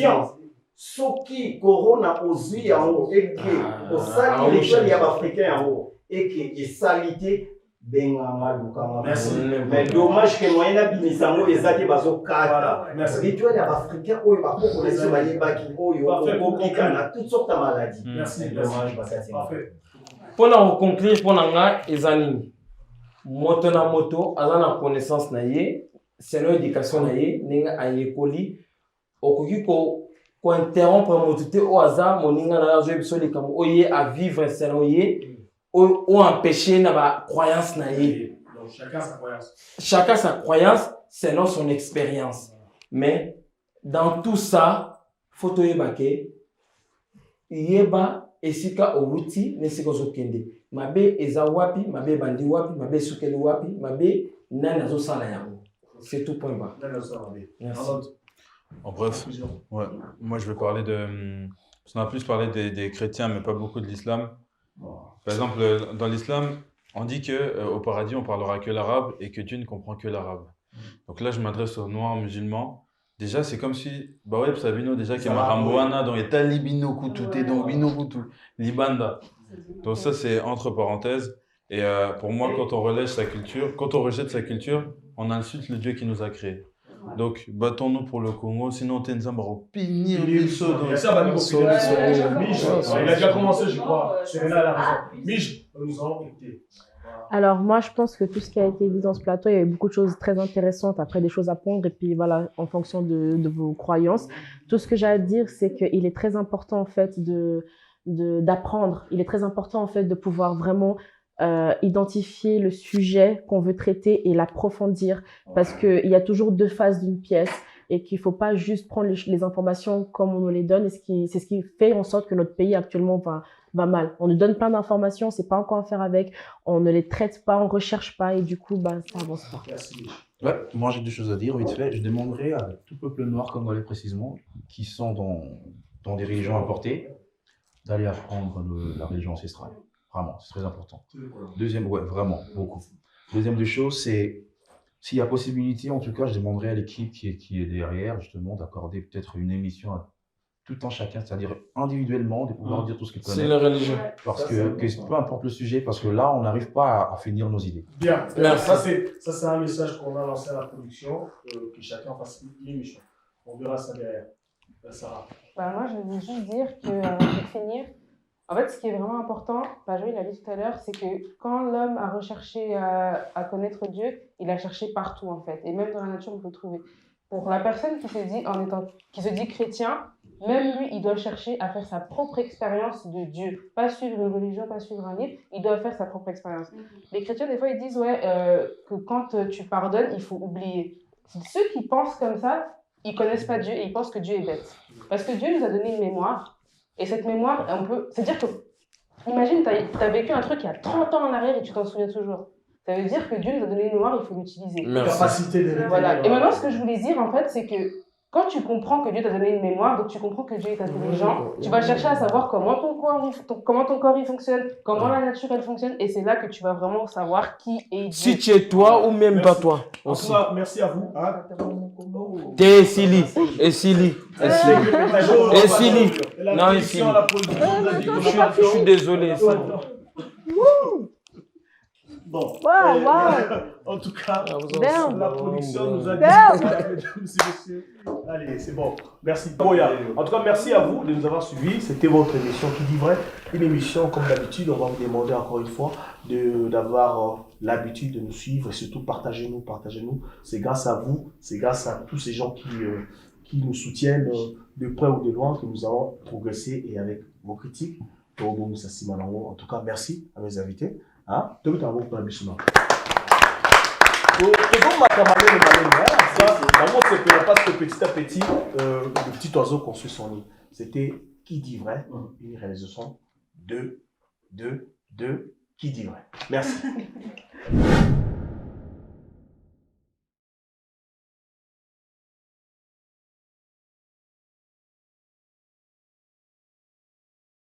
awa soki corona ozwi yango eke osali l'échelle ya baafricain yango eke esali te benganga lukanga mais dommage que moyen abimisa yango eza te bazokata rituel ya baafricain oyo bakoko na biso bayebaki oyo okobika na toute sorte ya maladie dommage basati mpona koconclure mpona nga eza nini moto na moto aza na connaissance na ye selon éducation na ye ndenge ayekoli okoki kointerrompre moto te oyo aza moninga na ye azoyebi biso likambo oyo ye avivre selon ye oyo empêcher na bacroyance na ye chacun sa croyance selon son expérience mais dans tout ça faut toyeba ke yeba esika owuti na esika ozokende mabe eza wapi mabe bandi wapi mabe esukeli wapi mabe nani azosala yango c'est tout point bas. Merci. En bref, ouais, moi je vais parler on a plus parlé des chrétiens mais pas beaucoup de l'islam. Par exemple, dans l'islam, on dit qu'au paradis, on parlera que l'arabe et que Dieu ne comprend que l'arabe. Donc là, je m'adresse aux noirs musulmans. Déjà, c'est comme si, bah ouais, Sabino, déjà, qui est Maramboana, dans les talibino kututé, dans bino kutu, libanda. Donc ça, c'est entre parenthèses. Et pour moi, quand on rejette sa culture, on insulte le Dieu qui nous a créés. Donc, battons-nous pour le Congo, sinon Tenzamba opinion. Il a déjà commencé, je crois. Serena a raison. Mich, nous allons écouter. Alors moi, je pense que tout ce qui a été dit dans ce plateau, il y avait beaucoup de choses très intéressantes, après des choses à pondre, et puis voilà, en fonction de vos croyances. Tout ce que j'ai à dire, c'est qu'il est très important en fait d'apprendre. Il est très important en fait de pouvoir vraiment identifier le sujet qu'on veut traiter et l'approfondir, parce qu'il y a toujours deux faces d'une pièce et qu'il ne faut pas juste prendre les informations comme on nous les donne. Et c'est ce qui fait en sorte que notre pays actuellement va mal. On nous donne plein d'informations, on ne sait pas encore faire avec, on ne les traite pas, on ne recherche pas et du coup, ça n'avance pas. Ouais, moi j'ai deux choses à dire, vite fait. Je demanderais à tout peuple noir congolais précisément, qui sont dans des religions importées, d'aller apprendre la religion ancestrale. Vraiment, c'est très important. Deuxième, ouais, vraiment, beaucoup. Deuxième des choses, c'est s'il y a possibilité, en tout cas, je demanderais à l'équipe qui est derrière, justement, d'accorder peut-être une émission à tout un chacun, c'est-à-dire individuellement, de pouvoir dire tout ce qu'il connaît. C'est la religion. Parce que peu importe le sujet, parce que là, on n'arrive pas à finir nos idées. Bien, ça c'est un message qu'on a lancé à la production, que chacun fasse une émission. On verra ça derrière. Sarah. Moi, je veux juste dire que, pour finir, en fait, ce qui est vraiment important, Pajot l'a dit tout à l'heure, c'est que quand l'homme a recherché à connaître Dieu, il a cherché partout en fait, et même dans la nature on peut le trouver. Pour la personne qui se dit chrétien, même lui, il doit chercher à faire sa propre expérience de Dieu, pas suivre une religion, pas suivre un livre, il doit faire sa propre expérience. Les chrétiens des fois ils disent que quand tu pardonnes, il faut oublier. Ceux qui pensent comme ça, ils connaissent pas Dieu et ils pensent que Dieu est bête, parce que Dieu nous a donné une mémoire. Et cette mémoire, c'est-à-dire que, imagine, tu as vécu un truc il y a 30 ans en arrière et tu t'en souviens toujours. Ça veut dire que Dieu nous a donné une mémoire, il faut l'utiliser. Capacité de voilà. Et maintenant, ce que je voulais dire, en fait, c'est que quand tu comprends que Dieu t'a donné une mémoire, donc tu comprends que Dieu est intelligent, tu vas chercher à savoir comment ton corps il fonctionne, comment la nature elle fonctionne, et c'est là que tu vas vraiment savoir qui est Dieu. Si tu es toi ou même pas toi. Aussi. En tout cas, merci à vous. T'es Essili. Non, Essili. Je suis désolé. Bon. En tout cas, la production nous a dit, mesdames et messieurs. Allez, c'est bon. Merci. En tout cas, merci à vous de nous avoir suivis. C'était votre émission Qui dit vrai. Une émission, comme d'habitude, on va vous demander encore une fois d'avoir l'habitude de nous suivre et surtout partagez-nous. C'est grâce à vous, c'est grâce à tous ces gens qui nous soutiennent de près ou de loin que nous allons progresser et avec vos critiques. En tout cas, merci à mes invités. Ça, parce que petit à petit, le petit oiseau construit son nid. C'était Qui dit vrai, une réalisation de Qui dit vrai. Merci.